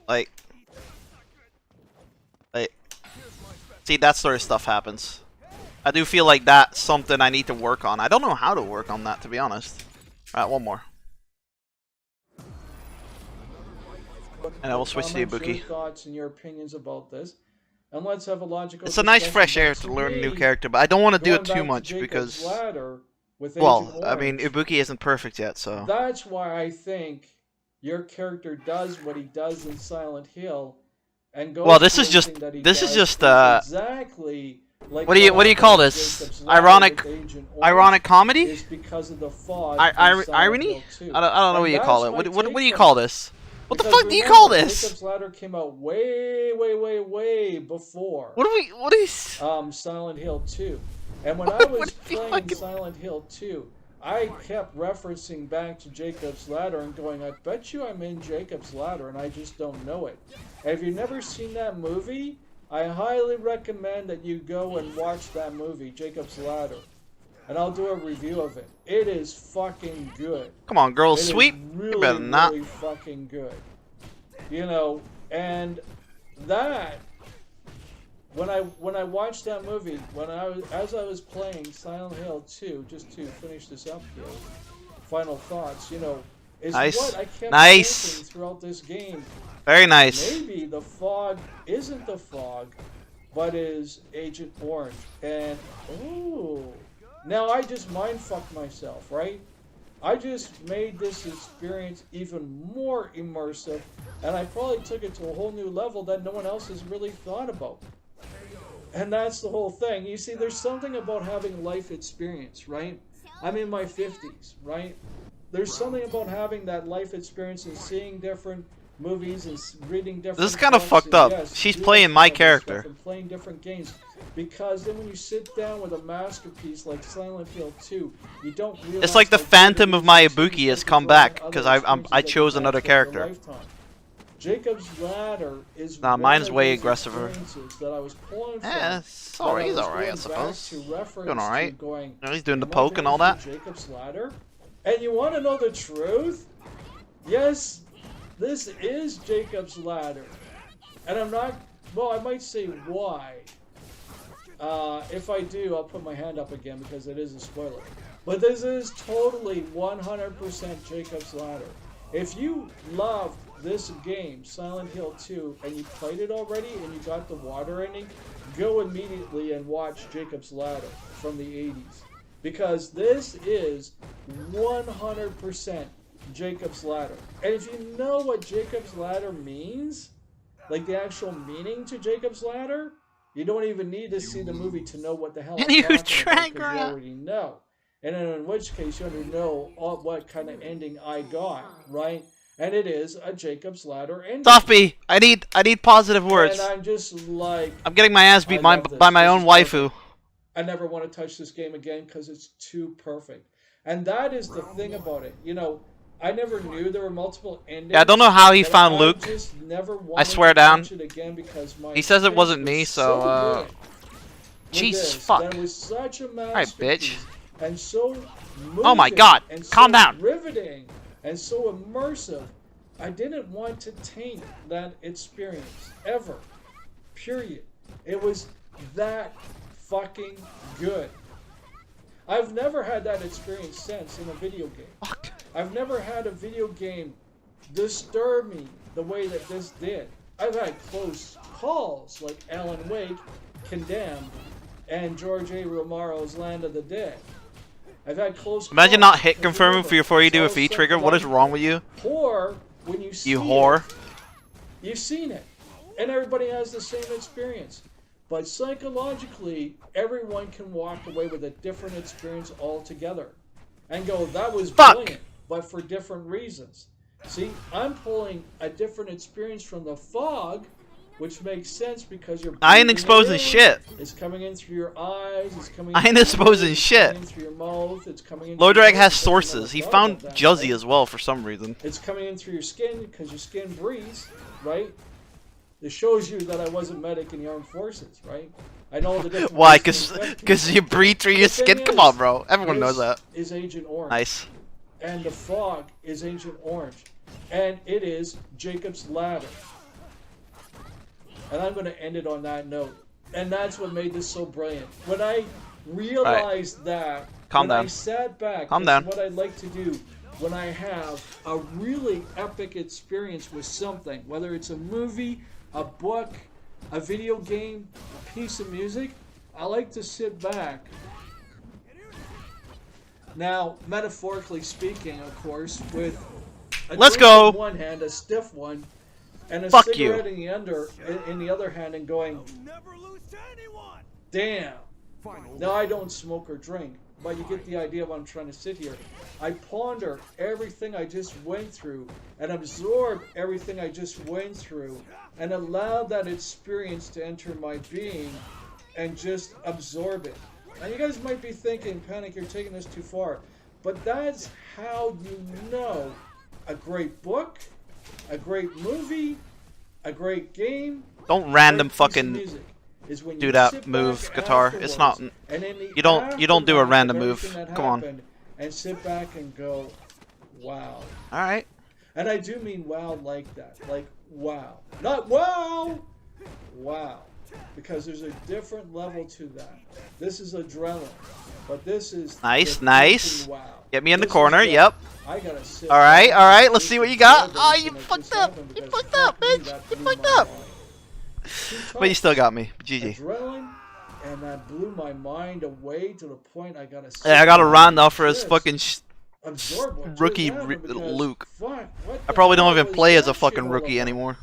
like, see, that sort of stuff happens. I do feel like that's something I need to work on. I don't know how to work on that, to be honest. All right, one more, and I will switch to you, Comments, Bookie. your thoughts and your opinions about this. and let's have a logical. It's a nice discussion. fresh But air to to learn a new me, character, but I don't want to do going it back too to much Jacob's because, Ladder with well, Agent I mean, Orange, Ibuki isn't perfect yet, so. that's why I think your character does what he does in Silent Hill, and goes Well, this through is just- everything that he this is does just, exactly like what do you happened call with this? Jacob's Ladder Ironic- with Agent Orange Ironic comedy? is because of the fog. I- in Silent irony? Hill 2. I don't know And what you that's call it. my What take do you from call it. this? What the Because fuck do you call remember, this? Jacob's Ladder came out way before What is? Silent Hill 2. And when I What was if you playing fucking- Silent Hill 2, I kept referencing back to Jacob's Ladder and going, I bet you I'm in Jacob's Ladder and I just don't know it. And if you've never seen that movie, I highly recommend that you go and watch that movie, Jacob's Ladder. And I'll do a review of it. It is fucking good. Come on, girl, It is sweep. really, You better not. really fucking good. You know, and that when I watched that movie, as I was playing Silent Hill 2, just to finish this up here, final thoughts, you know, is Nice. what I kept Nice. thinking throughout this game. Very nice. Maybe the fog isn't the fog, but is Agent Orange. And ooh, now I just mind fucked myself, right? I just made this experience even more immersive, and I probably took it to a whole new level that no one else has really thought about. And that's the whole thing. You see, there's something about having life experience, right? I'm in my 50s, right? There's something about having that life experience and seeing different movies and reading different. This is kinda books fucked and, up. yes, She's doing playing my some of this character. stuff and playing different games. Because then when you sit down with a masterpiece like Silent Hill 2, you don't realize It's like the how good phantom it of is my until you Ibuki has start to come draw back, on 'cause other I experiences chose that you've another had throughout your character. lifetime. Jacob's Ladder is Nah, one mine's of way those aggressiver. experiences that I was pulling from. Yeah, that sorry, he's was alright, I going back suppose. to reference Doing alright. to going, You know, he's doing the "Am I poke and all going that. through Jacob's Ladder? And you want to know the truth? Yes, this is Jacob's Ladder. And I'm not, well, I might say why. If I do, I'll put my hand up again because it is a spoiler. But this is totally 100% Jacob's Ladder. If you loved this game, Silent Hill 2, and you played it already and you got the water ending, go immediately and watch Jacob's Ladder from the 80s. Because this is 100% Jacob's Ladder. And if you know what Jacob's Ladder means, like the actual meaning to Jacob's Ladder, you don't even need to see the movie to know what the hell I'm You talking about, drag 'cause her you out. already know. And then in which case you already know what kind of ending I got, right? And it is a Jacob's Ladder ending. Sophie, I need positive words. And I'm just like, I'm getting my ass beat I by love this. my This own is waifu. I never want to touch this game again because it's too perfect. And that is the thing about it. You know, I never knew there were multiple endings. Yeah, I don't know how he but found I Luke. just never wanted swear to down. touch it again because my He says it experience wasn't was me, so, brilliant with Jesus this, fuck. That it was such a Alright, bitch. masterpiece and so moving Oh my God, and calm so down. riveting and so immersive. I didn't want to taint that experience ever. Period. It was that fucking good. I've never had that experience since in a video game. Fuck. I've never had a video game disturb me the way that this did. I've had close calls like Alan Wake, Condemned, and George A. Romero's Land of the Dead. I've had close Imagine calls not hit because confirming remember, before you it's do a all feed trigger. What is psychological. wrong with you? Or when you see You whore. it, you've seen it. And everybody has the same experience. But psychologically, everyone can walk away with a different experience altogether. And go, that was Fuck. brilliant, but for different reasons. See, I'm pulling a different experience from the fog, which makes sense because you're I ain't breathing exposing in, shit. It's coming in through your eyes, it's coming I in ain't through your exposing nose, it's shit. coming in through your mouth, it's coming in Low through your Drag has nose, because I sources. never He thought found about that, Juzzy right? as well for some reason. It's coming in through your skin because your skin breathes, right? It shows you that I wasn't medic in the armed forces, right? I know the difference. Why? Cause you breathe through your The thing skin? Come is, on, bro. Everyone knows this that. Is Agent Orange. Nice. And the fog is Agent Orange. And it is Jacob's Ladder. And I'm going to end it on that note. And that's what made this so brilliant. When I realized that, Calm when I down. sat back, Calm this is down. what I like to do when I have a really epic experience with something, whether it's a movie, a book, a video game, a piece of music, I like to sit back. Now, metaphorically speaking, of course, with a Let's drink go. in one hand, a stiff one, and a Fuck cigarette you. in the other hand, and going, damn. Now, I don't smoke or drink, but you get the idea of what I'm trying to sit here. I ponder everything I just went through and absorb everything I just went through and allow that experience to enter my being and just absorb it. Now, you guys might be thinking, Panic, you're taking this too far, but that's how you know a great book, a great movie, a great game, Don't random great piece of fucking music is when do you that sit move back guitar. It's not. afterwards, and in the You don't do a aftermath random of move. everything that Come on. happened, and sit back and go, wow. All right. And I do mean wow like that. Like, wow. Not wow! Wow. Because there's a different level to that. This is adrenaline. But this is... Nice, the nice. thinking wow. Get me in the This is corner. what Yep. I gotta sit All right, back all right. and Let's see what you absorb got. Oh, you everything that fucked just up. happened You because fucked up, fuck me, bitch. that You blew fucked my up. mind. Too But you tough. still got me. GG. Adrenaline, and that blew my mind away to the point I gotta sit Yeah, I got a back round and off for his just fucking absorb what just rookie happened because, Luke. fuck, what I the probably don't hell even was play as that a fucking shit all rookie about? anymore.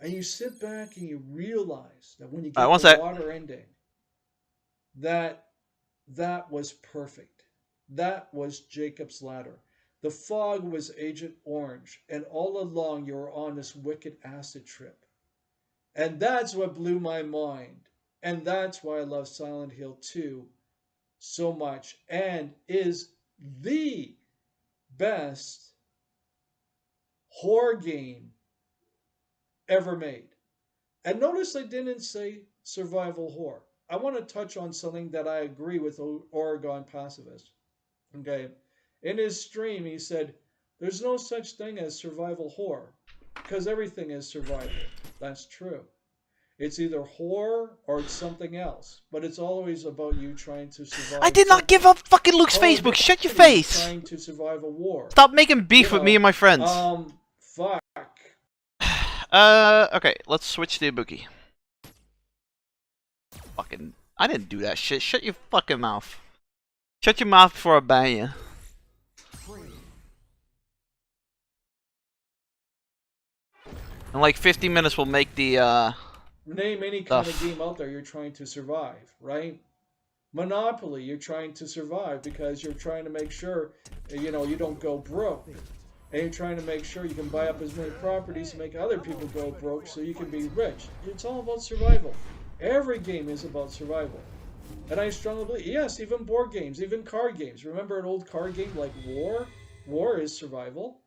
And you sit back and you realize that when you All right, get one the sec. water ending, that was perfect. That was Jacob's Ladder. The fog was Agent Orange, and all along you were on this wicked acid trip. And that's what blew my mind. And that's why I love Silent Hill 2 so much and is the best horror game ever made. And notice I didn't say survival horror. I want to touch on something that I agree with Oregon Pacifist. Okay. In his stream, he said, there's no such thing as survival horror because everything is survival. That's true. It's either horror or it's something else, but it's always about you trying to survive. I did not give up fucking Luke's Call of Facebook. Shut your Duty, face. Trying to survive a war. Stop making beef You with me know, and my friends. Fuck. Okay, let's switch to Ibuki. Fucking, I didn't do that shit. Shut your fucking mouth. Shut your mouth before I ban you. In like 50 minutes, we'll make the, Name any kind of Stuff. game out there you're trying to survive, right? Monopoly, you're trying to survive because you're trying to make sure, you know, you don't go broke. And you're trying to make sure you can buy up as many properties to make other people go broke so you can be rich. It's all about survival. Every game is about survival. And I strongly believe, yes, even board games, even card games. Remember an old card game like War? War is survival.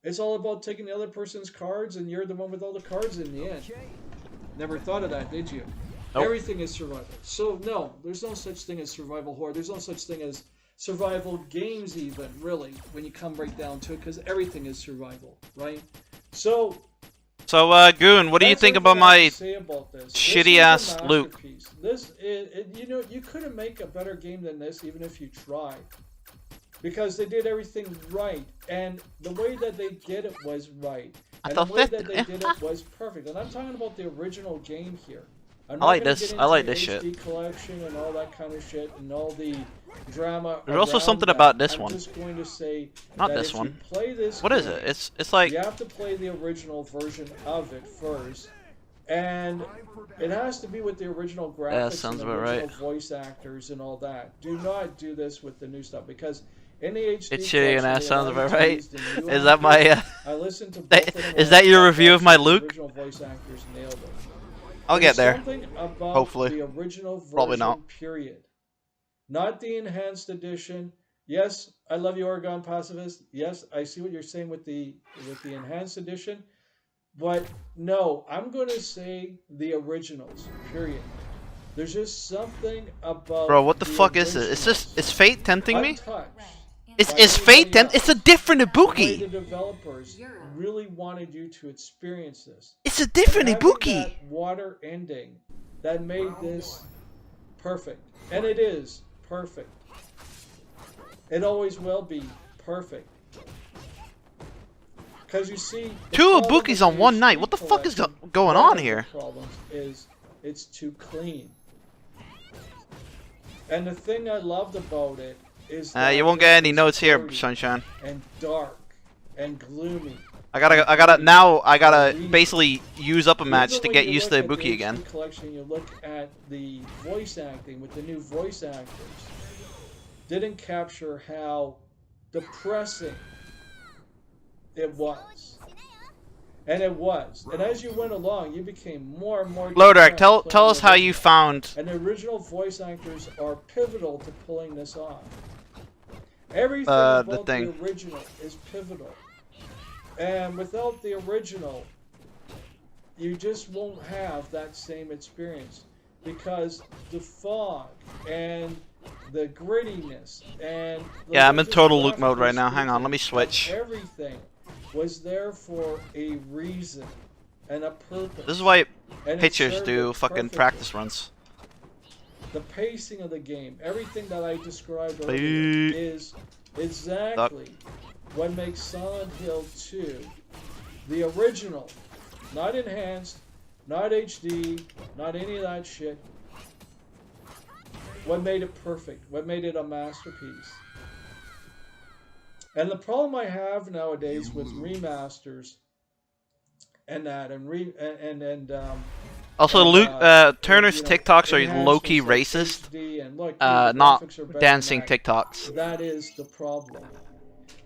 It's all about taking the other person's cards and you're the one with all the cards in the end. Never thought of that, did you? Nope. Everything is survival. So no, there's no such thing as survival horror. There's no such thing as survival games even, really, when you come right down to it, because everything is survival, right? So Goon, what do you that's think everything about I have my to say about this. shitty This ass is a Luke? masterpiece. This, you know, you couldn't make a better game than this, even if you tried, because they did everything right, and the way that they did it was right, I and the thought way 50 that they did it was perfect. And I'm talking about the original game here. I'm I not like gonna this. get I like into this the shit. HD collection and all that kind of shit and all the drama. There's also around something that. about this I'm one. just going to say Not that this if you one. play this What is game, it? It's like you have to play the original version of it first, and it has to be with the original graphics sounds and the about original right. voice actors and all that. Do not do this with the new stuff because in the HD It's shitty and collection, that they sounds allow about you to right. use the new Is that my? actors. I listened to both That- of them. is and that I your thought review of that my the Luke? Original voice actors nailed it. I'll There's get there. something about Hopefully. the original version, Probably not. period. Not the enhanced edition. Yes, I love you, Oregon Pacifist. Yes, I see what you're saying with the enhanced edition. But no, I'm going to say the originals, period. There's just something about Bro, what the fuck is it? Is Fate tempting me? untouched Is Fate tempt? It's a different the way the Ibuki. developers really wanted you to experience this. It's a different Having Ibuki. that water ending that made this perfect. And it is perfect. It always will be perfect. Because you see, the Two problem Ibukis with on the one HD night. What the fuck is collection, going one on of the here? problems is it's too clean. And the thing I loved about it is that You won't get any it was notes here, dirty Sunshine. and dark and gloomy. I gotta basically use up a match Even to when get you used to look at the Ibuki again. HD collection, you look at the voice acting with the new voice actors. Didn't capture how depressing it was. And it was. And as you went along, you became more and more Lodak, depressed tell playing us the how you original. found. And the original voice actors are pivotal to pulling this off. Everything The about thing. the original is pivotal. And without the original, you just won't have that same experience. Because the fog and the grittiness and the Yeah, I'm in total graphical Luke mode right now. Hang on, let me description switch. of everything was there for a reason and a purpose. This is why And it pitchers served do it fucking perfectly. practice runs. The pacing of the game, everything that I described earlier Beep. is exactly what makes Silent Hill 2 the original. Not enhanced, not HD, not any of that shit. What made it perfect, what made it a masterpiece. And the problem I have nowadays with remasters and that Also, and, Luke, Turner's you know, TikToks are low-key enhancements like racist. HD and look, Not graphics are better dancing than that. TikToks. That is the problem.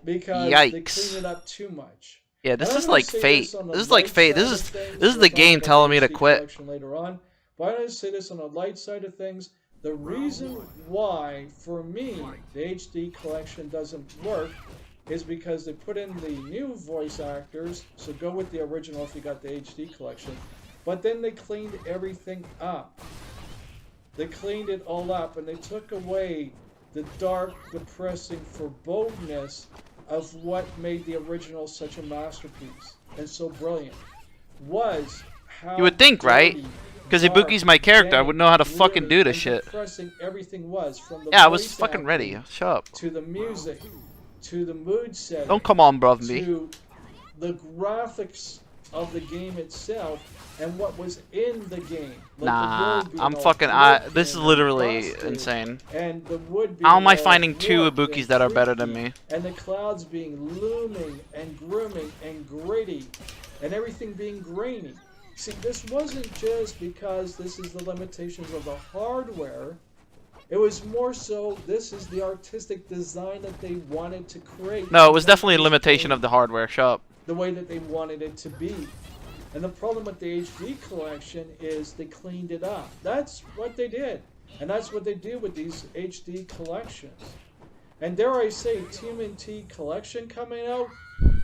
Because they Yikes. clean it up too much. Yeah, this And is I'm gonna like say fate. this on the This is like light fate. side This of is things. this is We'll the talk game about telling the me to HD quit. collection later on. But I'm going to say this on the light side of things. The reason why, for me, the HD collection doesn't work is because they put in the new voice actors. So go with the original if you got the HD collection. But then they cleaned everything up. They cleaned it all up and they took away the dark, depressing forebodingness of what made the original such a masterpiece and so brilliant. Was how You would think, right? dirty, 'Cause dark, Ibuki's my character, I would know how to fucking gloomy, do this and shit. depressing everything was, from the Yeah, I was voice fucking ready. acting, Shut up. to the music, to the mood setting, Don't come on, bruv me. to the graphics of the game itself and what was in the game. Like the Nah, world being I'm all fucking. broken This is and literally busted, insane. and the wood being How am I all finding two warped Ibukis and that are better than creaky, me? and the clouds being looming and grooming and gritty, and everything being grainy. See, this wasn't just because this is the limitations of the hardware. It was more so, this is the artistic design that they wanted to create. No, it was to make definitely a this limitation game of the hardware. Shut up. the way that they wanted it to be. And the problem with the HD collection is they cleaned it up. That's what they did. And that's what they do with these HD collections. And dare I say, TMNT collection coming out,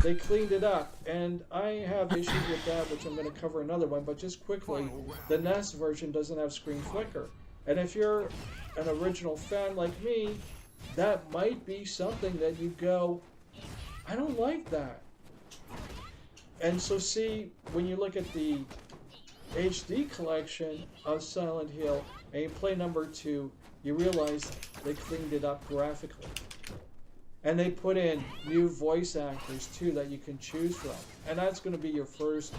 they cleaned it up. And I have issues with that, which I'm going to cover another one. But just quickly, the NES version doesn't have screen flicker. And if you're an original fan like me, that might be something that you go, I don't like that. And so see, when you look at the HD collection of Silent Hill and you play number 2, you realize they cleaned it up graphically. And they put in new voice actors too that you can choose from. And that's going to be your first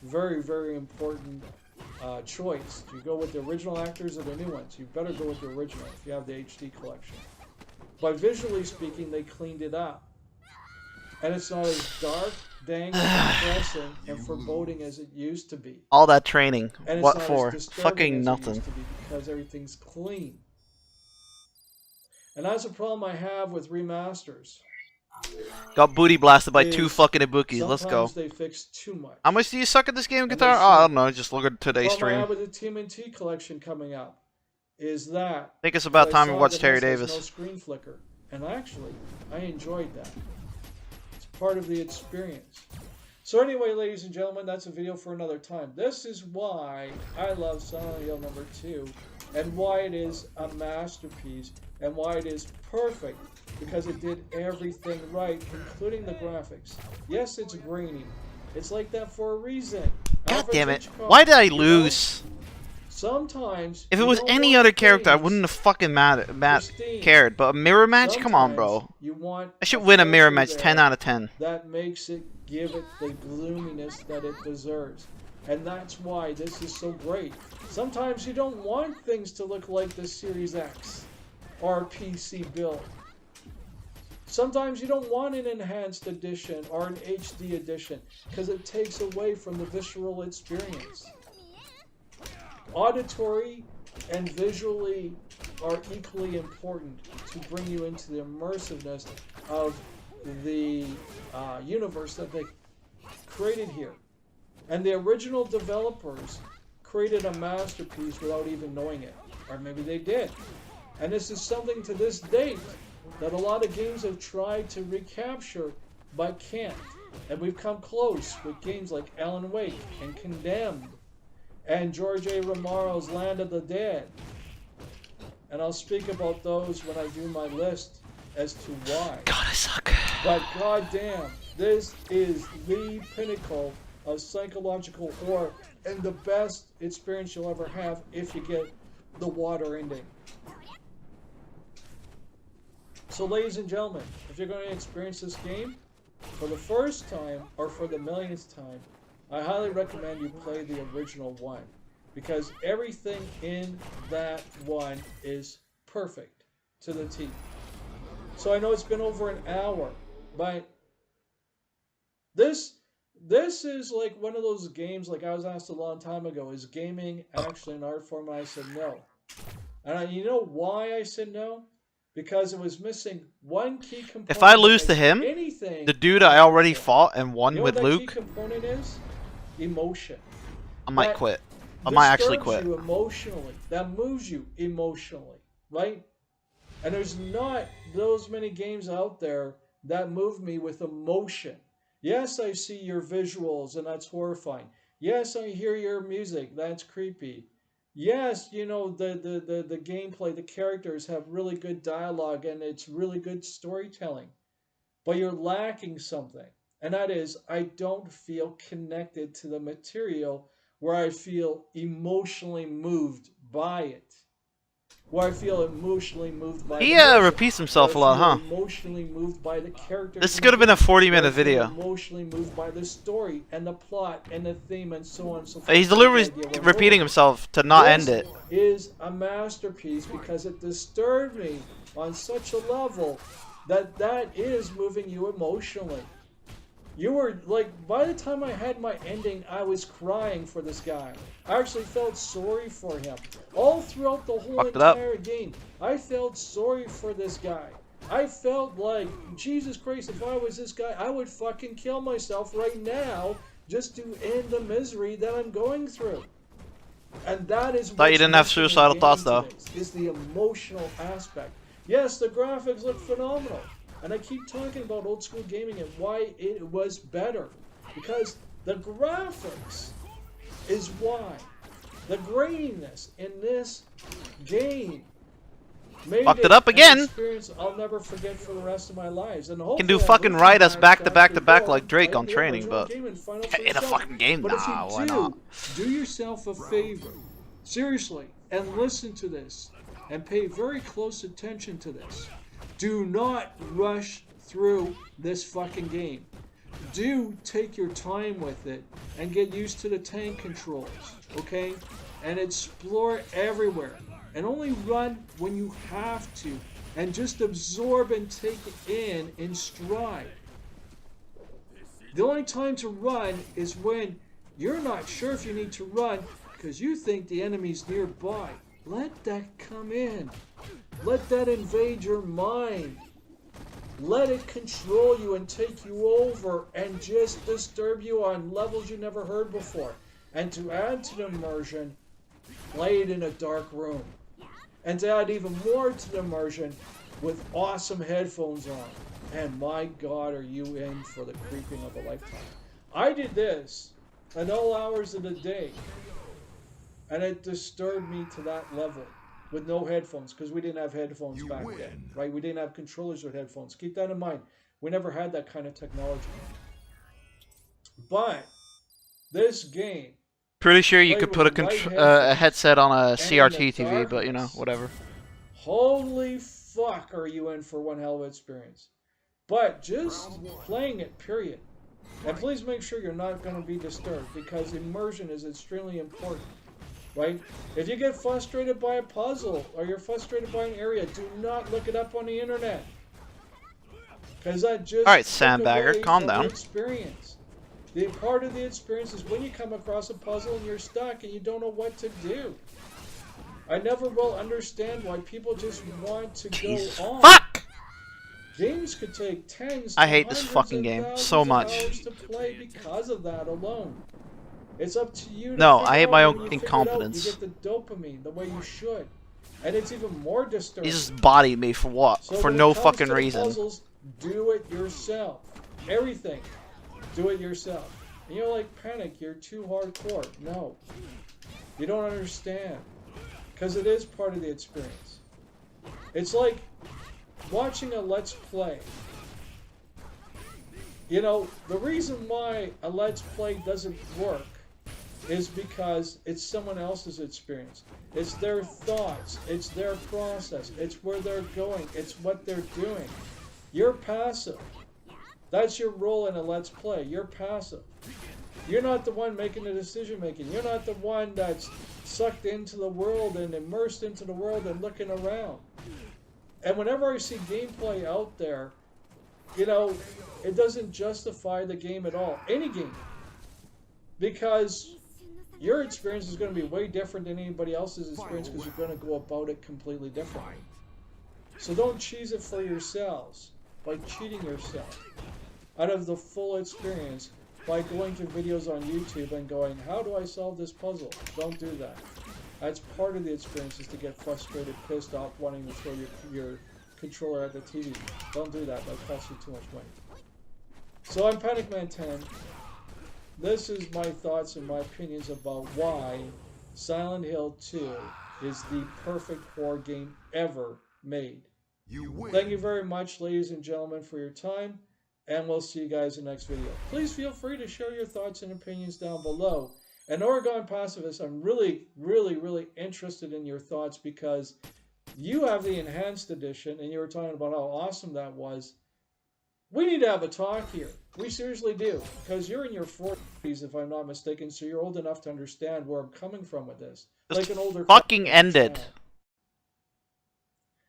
very, very important choice. Do you go with the original actors or the new ones? You better go with the original if you have the HD collection. But visually speaking, they cleaned it up. And it's not as dark, dank, depressing, and foreboding as it used to be. All that training. And it's What not for? as disturbing Fucking as it nothing. used to be because everything's clean. And that's a problem I have with remasters. Got booty blasted by two Is fucking Ibukis. Let's go. Sometimes they fix too much. How much do you suck at this game, And guitar? they Oh, I should. don't know. Just look at today's The problem I stream. have with the TMNT collection coming up is that I think it's about I time we saw watch that Terry this has Davis. no screen flicker. And actually, I enjoyed that. It's part of the experience. So anyway, ladies and gentlemen, that's a video for another time. This is why I love Silent Hill number 2 and why it is a masterpiece and why it is perfect, because it did everything right, including the graphics. Yes, it's grainy. It's like that for a reason. God Alfred damn it. Hitchcock, Why did I you know, lose? Sometimes If it you was don't any want other character, I things wouldn't have fucking pristine. cared. But a mirror match? Come on, Sometimes bro. you want I should win a mirror filter match there 10 out of 10. that makes it give it the gloominess that it deserves. And that's why this is so great. Sometimes you don't want things to look like the Series X or PC build. Sometimes you don't want an enhanced edition or an HD edition because it takes away from the visceral experience. Auditory and visually are equally important to bring you into the immersiveness of the universe that they created here. And the original developers created a masterpiece without even knowing it. Or maybe they did. And this is something to this date that a lot of games have tried to recapture but can't. And we've come close with games like Alan Wake and Condemned and George A. Romero's Land of the Dead. And I'll speak about those when I do my list as to why. God, I suck. But goddamn, this is the pinnacle of psychological horror and the best experience you'll ever have if you get the water ending. So ladies and gentlemen, if you're going to experience this game for the first time or for the millionth time, I highly recommend you play the original one, because everything in that one is perfect to the T. So I know it's been over an hour, but this is like one of those games, like I was asked a long time ago, is gaming actually an art form? And I said no. And you know why I said no? Because it was missing one key component. If I lose to him, anything, the dude I already fought and won you know with what that Luke, key component is? Emotion. I might That quit. I might actually disturbs quit. you emotionally. That moves you emotionally, right? And there's not those many games out there that move me with emotion. Yes, I see your visuals, and that's horrifying. Yes, I hear your music. That's creepy. Yes, you know, the gameplay, the characters have really good dialogue, and it's really good storytelling. But you're lacking something. And that is, I don't feel connected to the material where I feel emotionally moved by it. Where I feel emotionally moved by He the music, repeats himself a where I lot, feel huh? emotionally moved by the characters. This in could have been a the game, 40-minute where I feel video. emotionally moved by the story and the plot and the theme and so on and so forth. He's deliberately The idea we're repeating going. himself to not end This it. is a masterpiece because it disturbed me on such a level that is moving you emotionally. You were like, by the time I had my ending, I was crying for this guy. I actually felt sorry for him. All throughout the whole Fucked it up. entire game, I felt sorry for this guy. I felt like, Jesus Christ, if I was this guy, I would fucking kill myself right now just to end the misery that I'm going through. And that is Thought you what's didn't have missing in suicidal games thoughts, though. today, is the emotional aspect. Yes, the graphics look phenomenal. And I keep talking about old school gaming and why it was better. Because the graphics is why. The graininess in this game made Fucked it up again. an experience I'll never forget for the rest of my lives. And Can do hopefully fucking I'm ride us looking back to back to actually back go like Drake play on the training, original but game and find out for in a yourself. fucking game, But if nah, you why do, not? do yourself a favor, seriously, and listen to this, and pay very close attention to this. Do not rush through this fucking game. Do take your time with it and get used to the tank controls, okay? And explore everywhere. And only run when you have to. And just absorb and take it in stride. The only time to run is when you're not sure if you need to run because you think the enemy's nearby. Let that come in. Let that invade your mind. Let it control you and take you over and just disturb you on levels you never heard before. And to add to the immersion, play it in a dark room. And to add even more to the immersion, with awesome headphones on. And my God, are you in for the creeping of a lifetime. I did this at all hours of the day. And it disturbed me to that level. With no headphones, because we didn't have headphones back then, right? We didn't have controllers with headphones. Keep that in mind. We never had that kind of technology. But this game, Pretty sure you Play could with put a, the right a headphones headset on a and in CRT the TV, but you know, darkness. whatever. holy fuck, are you in for one hell of an experience. But just playing it, period. And please make sure you're not going to be disturbed, because immersion is extremely important, right? If you get frustrated by a puzzle or you're frustrated by an area, do not look it up on the internet. Because that just All right, took sandbagger, away calm from the down. experience. The part of the experience is when you come across a puzzle and you're stuck and you don't know what to do. I never will understand why people just want to Jesus go on. fuck! Games could take tens I to hate this hundreds fucking of game thousands so of much. hours to play because of that alone. It's up to you to No, figure I hate out my when own you figure it out, incompetence. You get the dopamine the way you should. And it's even more disturbing. He just bodied me for what? So For when no it comes fucking to the reason. Puzzles, do it yourself. Everything. Do it yourself. And you're like, Panic, you're too hardcore. No. You don't understand. Because it is part of the experience. It's like watching a Let's Play. You know, the reason why a Let's Play doesn't work is because it's someone else's experience. It's their thoughts. It's their process. It's where they're going. It's what they're doing. You're passive. That's your role in a Let's Play. You're passive. You're not the one making the decision making. You're not the one that's sucked into the world and immersed into the world and looking around. And whenever I see gameplay out there, you know, it doesn't justify the game at all. Any game. Because your experience is going to be way different than anybody else's experience, because you're going to go about it completely differently. So don't cheese it for yourselves by cheating yourself out of the full experience by going to videos on YouTube and going, how do I solve this puzzle? Don't do that. That's part of the experience, is to get frustrated, pissed off, wanting to throw your controller at the TV. Don't do that. That costs you too much money. So I'm PanicMan 10. This is my thoughts and my opinions about why Silent Hill 2 is the perfect horror game ever made. Thank you very much, ladies and gentlemen, for your time, and we'll see you guys in the next video. Please feel free to share your thoughts and opinions down below. And Oregon Pacifist, I'm really, really, really interested in your thoughts, because you have the enhanced edition, and you were talking about how awesome that was. We need to have a talk here. We seriously do, because you're in your 40s, if I'm not mistaken, so you're old enough to understand where I'm coming from with this. Just Like an older fucking end it. channel.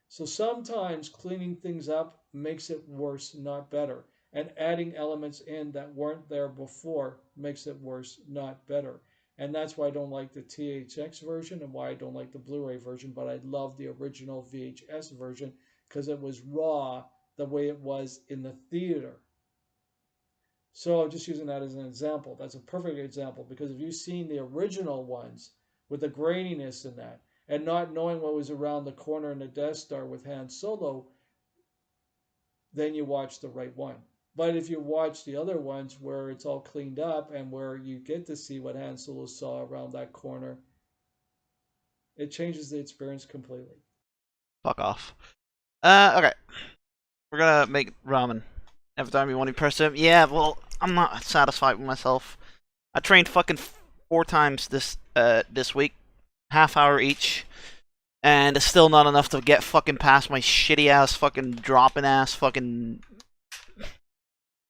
So sometimes cleaning things up makes it worse, not better. And adding elements in that weren't there before makes it worse, not better. And that's why I don't like the THX version and why I don't like the Blu-ray version, but I love the original VHS version because it was raw the way it was in the theater. So I'm just using that as an example. That's a perfect example, because if you've seen the original ones with the graininess in that and not knowing what was around the corner in the Death Star with Han Solo, then you watch the right one. But if you watch the other ones where it's all cleaned up and where you get to see what Han Solo saw around that corner, it changes the experience completely. Fuck off. Okay. We're gonna make ramen. Every time you want to press it. Yeah, well, I'm not satisfied with myself. I trained fucking 4 times this week. Half hour each. And it's still not enough to get fucking past my shitty ass fucking dropping ass fucking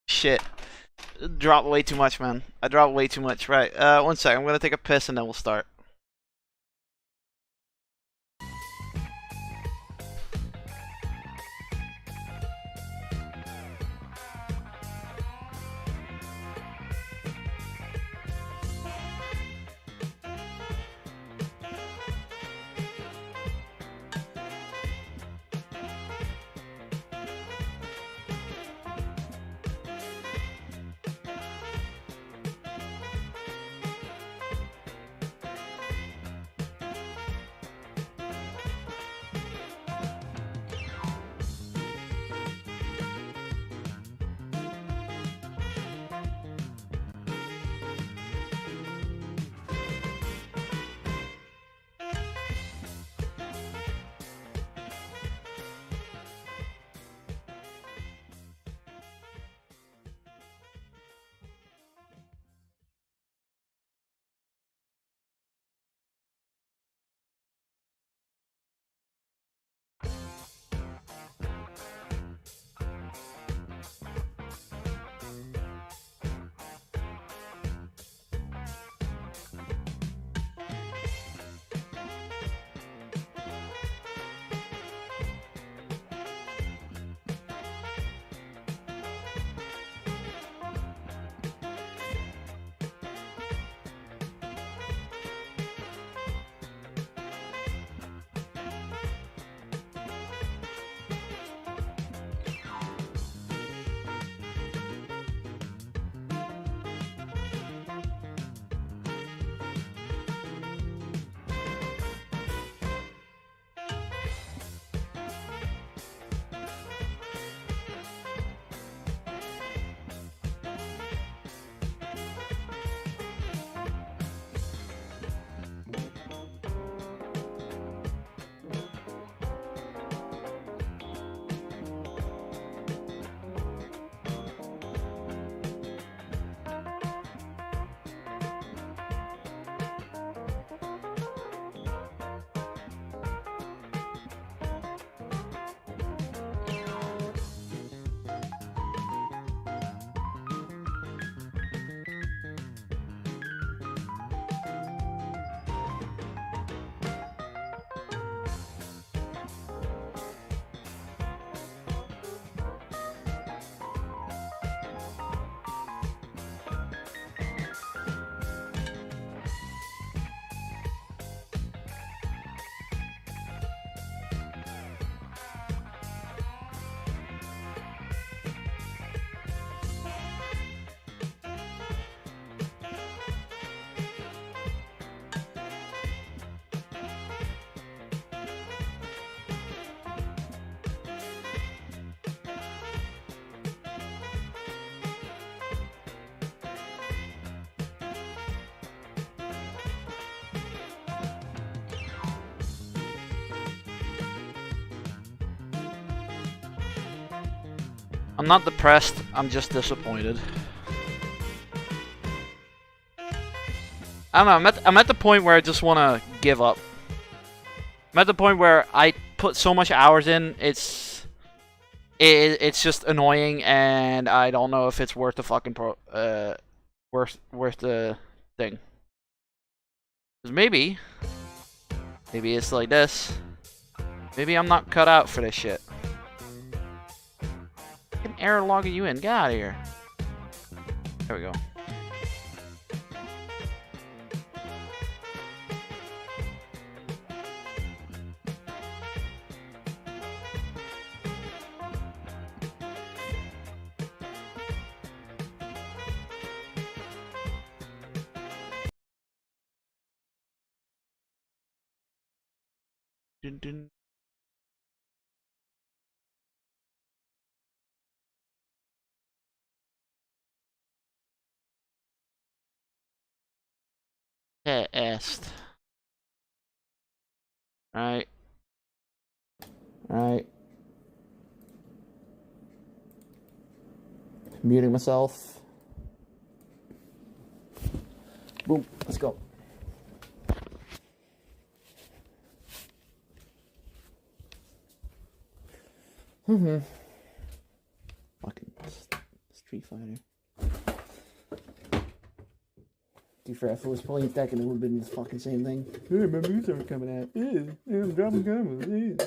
shit. Drop way too much, man. I dropped way too much. Right. 1 second. I'm gonna take a piss and then we'll start. I'm not depressed, I'm just disappointed. I don't know, I'm at the point where I just want to give up. I'm at the point where I put so much hours in, it's just annoying, and I don't know if it's worth the fucking worth the thing. 'Cause maybe it's like this. Maybe I'm not cut out for this shit. Fucking error logging you in. Get out of here. There we go. Dun, dun. Test. Right. Right. Muting myself. Boom. Let's go. Fucking Street Fighter. Too fair, if it was playing Tekken, it would have been the fucking same thing. Hey, my moves aren't coming out. I'm dropping combos.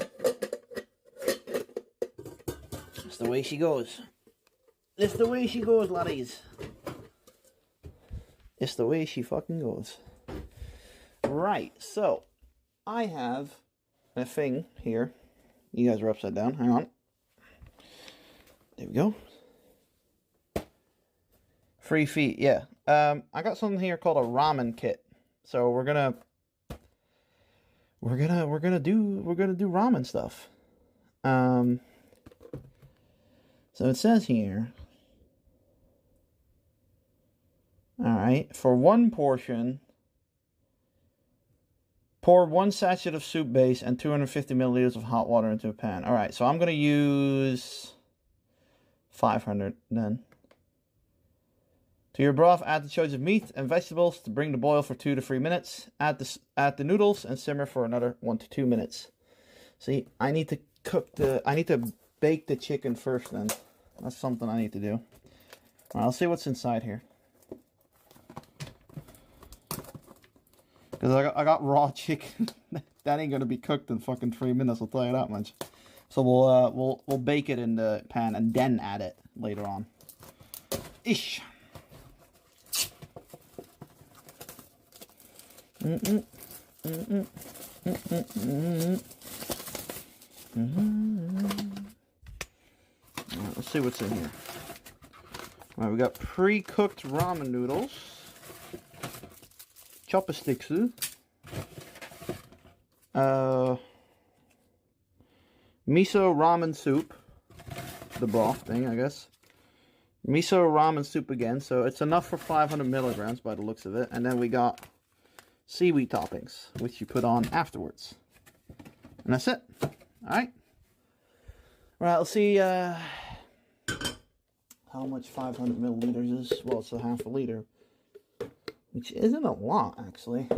That's the way she goes. It's the way she goes, laddies. It's the way she fucking goes. Right, so I have a thing here. You guys are upside down. Hang on. There we go. Free feet, yeah. I got something here called a ramen kit. So we're gonna do ramen stuff. So it says here. Alright, for one portion, pour 1 sachet of soup base and 250 milliliters of hot water into a pan. Alright, so I'm going to use 500 then. To your broth, add the choice of meat and vegetables to bring the boil for 2 to 3 minutes. Add the noodles and simmer for another 1 to 2 minutes. See, I need to bake the chicken first then. That's something I need to do. Alright, I'll see what's inside here. Because I got raw chicken. That ain't gonna be cooked in fucking 3 minutes, I'll tell you that much. So we'll bake it in the pan and then add it later on. Ish. Let's see what's in here. Alright, we got pre-cooked ramen noodles. Chopsticks. Miso ramen soup. The broth thing, I guess. Miso ramen soup again. So it's enough for 500 milligrams by the looks of it. And then we got seaweed toppings, which you put on afterwards. And that's it. Alright. Alright, let's see how much 500 milliliters is. Well, it's a half a liter. Which isn't a lot, actually.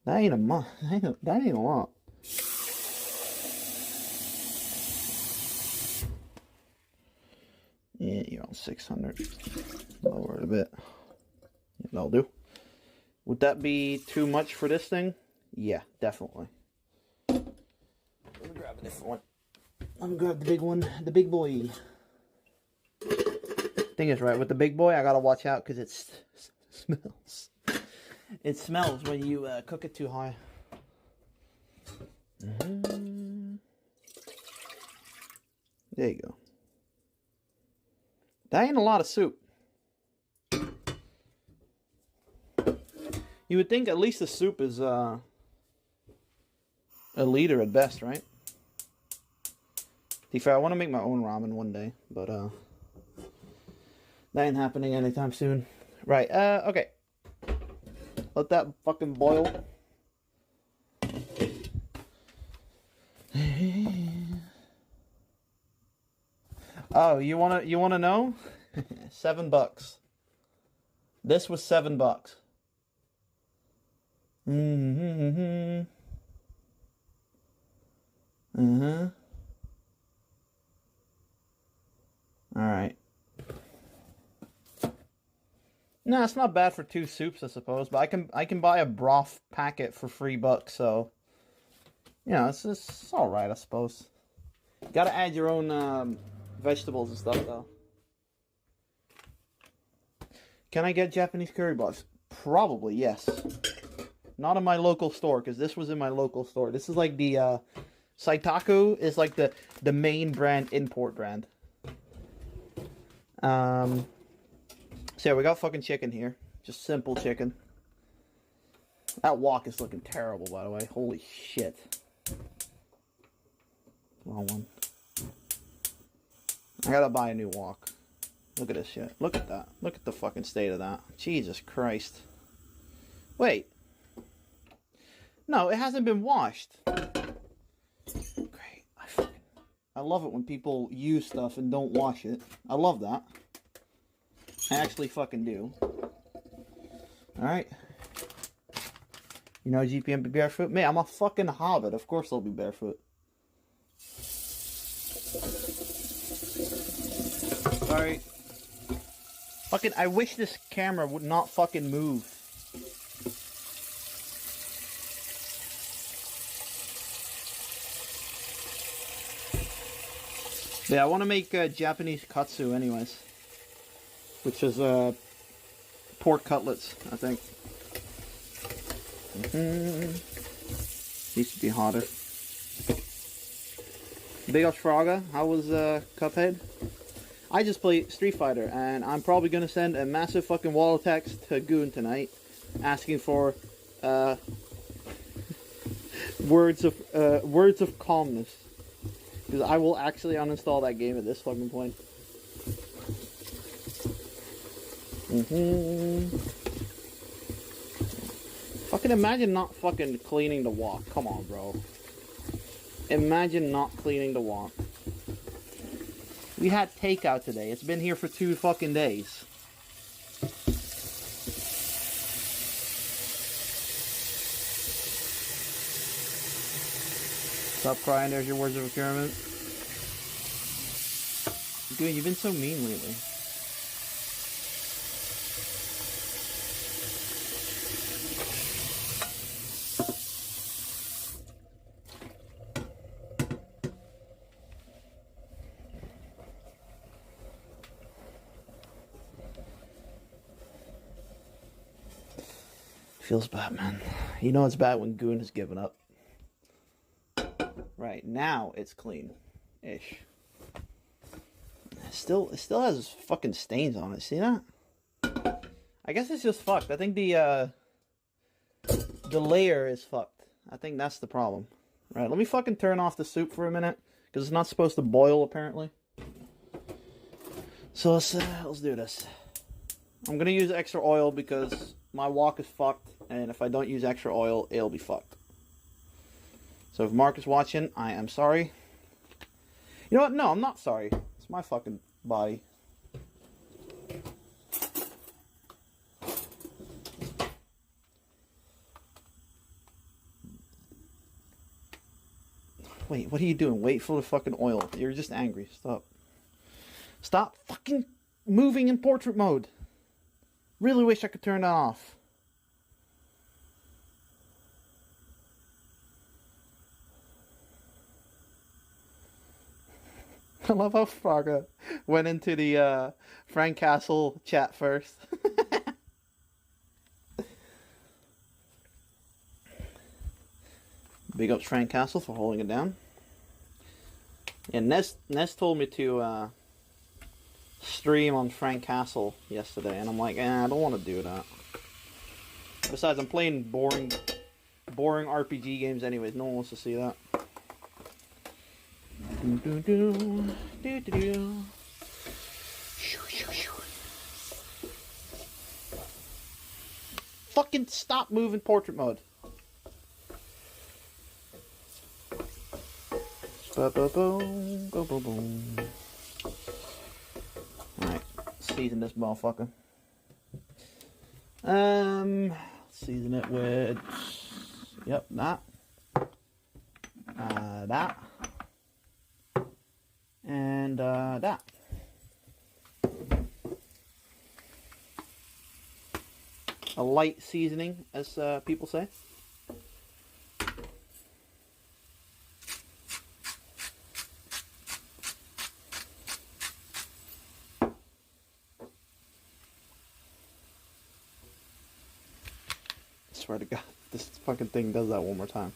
That ain't a lot. Yeah, you're on 600. Lower it a bit. Yeah, that'll do. Would that be too much for this thing? Yeah, definitely. Let me grab a different one. Let me grab the big one. The big boy. Thing is, right, with the big boy, I gotta watch out because it smells. It smells when you cook it too high. There you go. That ain't a lot of soup. You would think at least the soup is a liter at best, right? To be fair, I want to make my own ramen one day, but that ain't happening anytime soon. Right, okay. Let that fucking boil. Oh, you wanna know? $7. This was $7. Mm-hmm. Mm-hmm. Alright. No, it's not bad for 2 soups, I suppose, but I can buy a broth packet for $3, so you know, it's alright, I suppose. Gotta add your own vegetables and stuff, though. Can I get Japanese curry bugs? Probably, yes. Not in my local store, because this was in my local store. This is like the, Saitaku is like the main brand, import brand. So yeah, we got fucking chicken here. Just simple chicken. That wok is looking terrible, by the way. Holy shit. Wrong one. I gotta buy a new wok. Look at this shit. Look at that. Look at the fucking state of that. Jesus Christ. Wait. No, it hasn't been washed. Great. I love it when people use stuff and don't wash it. I love that. I actually fucking do. Alright. You know GPM be barefoot? Man, I'm a fucking hobbit. Of course I'll be barefoot. Sorry. Fucking, I wish this camera would not fucking move. Yeah, I want to make Japanese katsu anyways. Which is pork cutlets, I think. Needs to be hotter. Big up Fraga, how was Cuphead? I just played Street Fighter, and I'm probably gonna send a massive fucking wall of text to Goon tonight, asking for words of calmness, because I will actually uninstall that game at this fucking point. Fucking imagine not fucking cleaning the wok. Come on, bro. Imagine not cleaning the wok. We had takeout today. It's been here for 2 fucking days. Stop crying, there's your words of encouragement. Dude, you've been so mean lately. Feels bad, man. You know it's bad when Goon has given up. Right, now it's clean-ish. It still has fucking stains on it, see that? I guess it's just fucked. I think the layer is fucked. I think that's the problem. Right, let me fucking turn off the soup for a minute, because it's not supposed to boil, apparently. So let's do this. I'm gonna use extra oil because my wok is fucked, and if I don't use extra oil, it'll be fucked. So if Mark is watching, I am sorry. You know what? No, I'm not sorry. It's my fucking body. Wait, what are you doing? Wait for the fucking oil. You're just angry. Stop. Stop fucking moving in portrait mode. Really wish I could turn that off. I love how Fraga went into the Frank Castle chat first. Big ups Frank Castle for holding it down. And Ness told me to stream on Frank Castle yesterday, and I'm like, I don't want to do that. Besides, I'm playing boring RPG games anyways. No one wants to see that. Fucking stop moving portrait mode. season this motherfucker. Season it with, yep, that, and that. A light seasoning, as people say. I swear to God, this fucking thing does that one more time.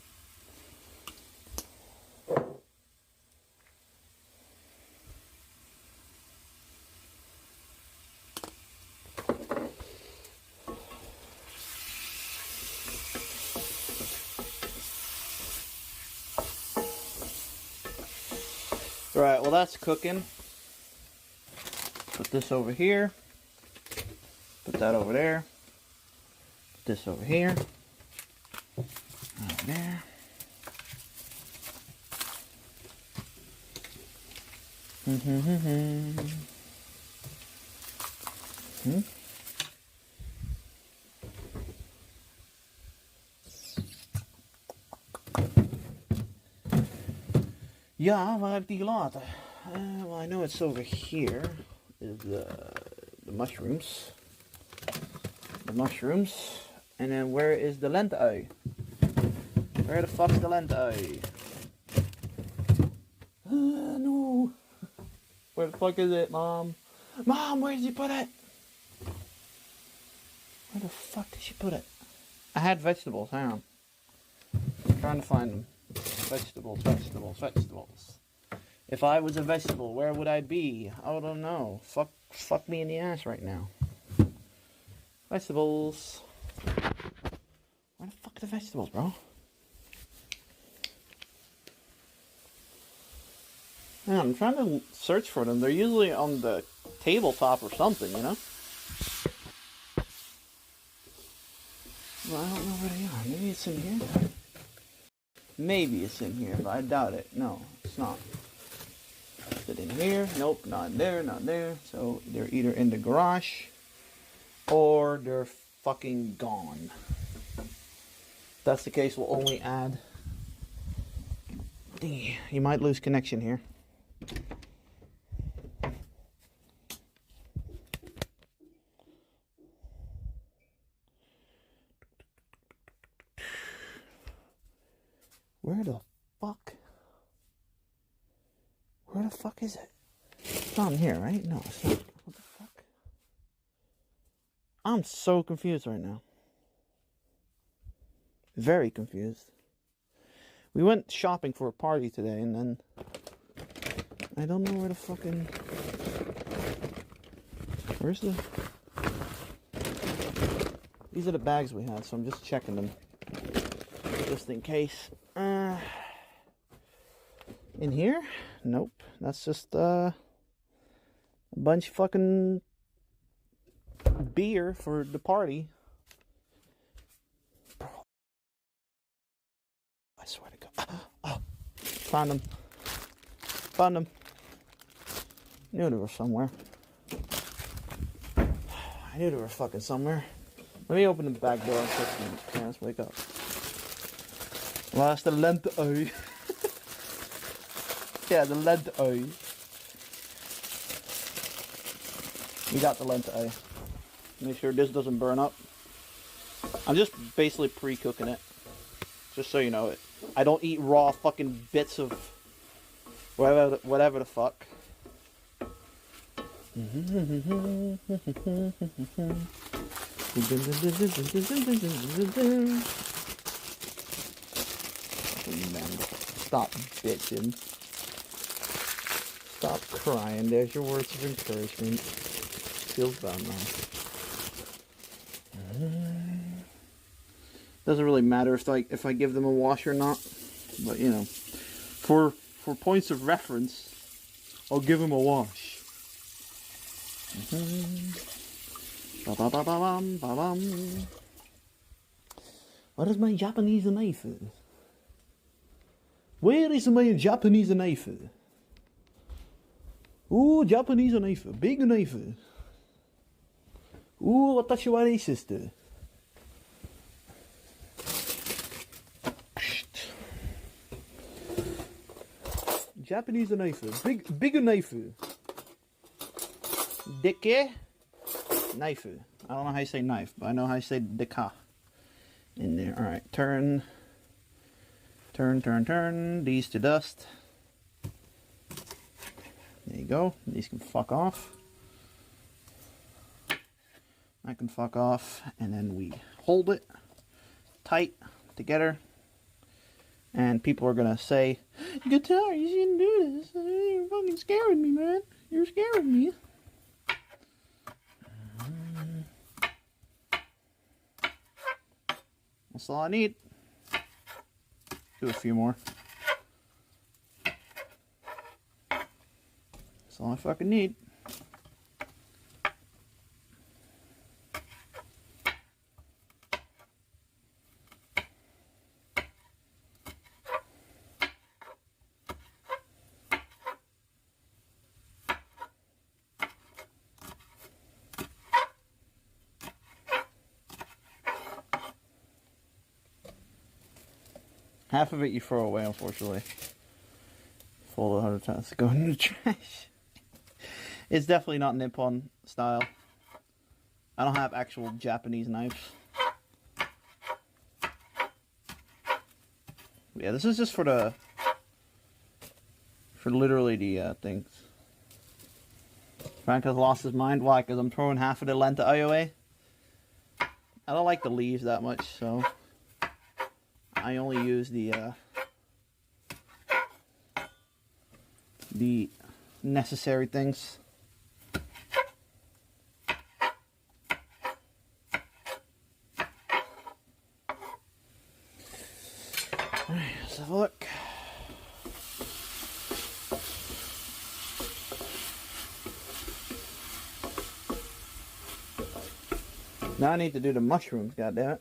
Right, well that's cooking. Put this over here. Put that over there. Put this over here. Over there. Ja, waar heb ik die gelaten? Well, I know it's over here. Is the mushrooms. The mushrooms. And then where is the lente-ui? Where the fuck's the lente-ui? No. Where the fuck is it, Mom? Mom, where did you put it? Where the fuck did she put it? I had vegetables, hang on. I'm trying to find them. Vegetables. If I was a vegetable, where would I be? I don't know. Fuck me in the ass right now. Vegetables. Where the fuck are the vegetables, bro? Man, I'm trying to search for them. They're usually on the tabletop or something, you know? Well, I don't know where they are. Maybe it's in here? Maybe it's in here, but I doubt it. No, it's not. Is it in here? Nope, not there, not there. So they're either in the garage or they're fucking gone. If that's the case, we'll only add... Dang, you might lose connection here. Where the fuck? Where the fuck is it? It's not in here, right? No, it's not. What the fuck? I'm so confused right now. Very confused. We went shopping for a party today and then... I don't know where the fucking... Where's the... These are the bags we had, so I'm just checking them. Just in case. In here? Nope. That's just a bunch of fucking beer for the party. Bro. I swear to God. Oh. Found them. Found them. Knew they were somewhere. I knew they were fucking somewhere. Let me open the back door and put some parents wake up. Well, that's the lente-ui. Yeah, the lente-ui. We got the lente-ui. Make sure this doesn't burn up. I'm just basically pre-cooking it. Just so you know it. I don't eat raw fucking bits of whatever the fuck. Stop bitching. Stop crying. There's your words of encouragement. Feels bad now. Doesn't really matter if I give them a wash or not, but you know, for points of reference, I'll give them a wash. What is my Japanese knife? Where is my Japanese knife? Ooh, Japanese knife. Big knife. Ooh, watashi wa racist. Japanese knife. Bigger knife. Deke knife. I don't know how you say knife, but I know how you say deka. In there. Alright, turn. These to dust. There you go. These can fuck off. I can fuck off. And then we hold it tight together. And people are gonna say, Guitar, you shouldn't do this. You're fucking scaring me, man. You're scaring me. That's all I need. Do a few more. That's all I fucking need. Half of it you throw away, unfortunately. Fold 100 times to go in the trash. It's definitely not Nippon style. I don't have actual Japanese knives. Yeah, this is just for literally the things. Frank has lost his mind. Why? Because I'm throwing half of the lenta away. I don't like the leaves that much, so I only use the necessary things. Alright, let's have a look. Now I need to do the mushrooms, goddammit.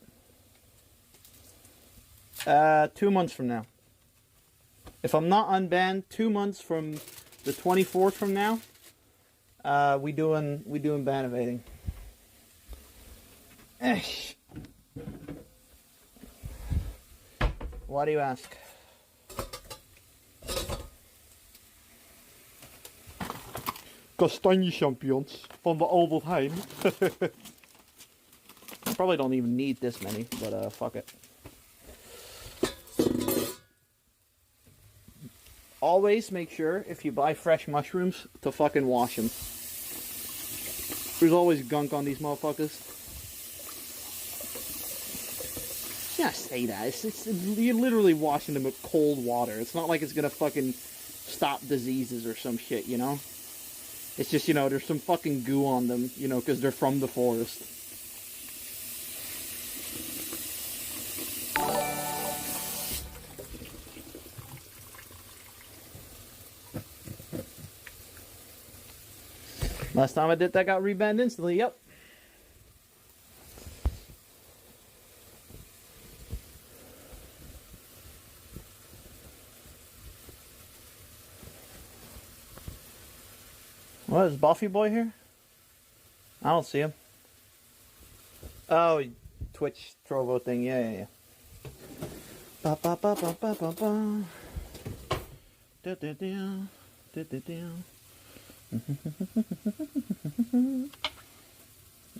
2 months from now. If I'm not unbanned, 2 months from the 24th from now, we doing ban evading. Why do you ask? Kastanje champions van de Albert Heijn. I probably don't even need this many, but fuck it. Always make sure, if you buy fresh mushrooms, to fucking wash them. There's always gunk on these motherfuckers. Yeah, say that. You're literally washing them with cold water. It's not like it's gonna fucking stop diseases or some shit, you know? It's just, you know, there's some fucking goo on them, you know, because they're from the forest. Last time I did that, got rebanned instantly. Yep. What, is Buffy Boy here? I don't see him. Oh, Twitch Trovo thing. Yeah. Ba ba ba ba ba ba ba. Da da da. Da da da.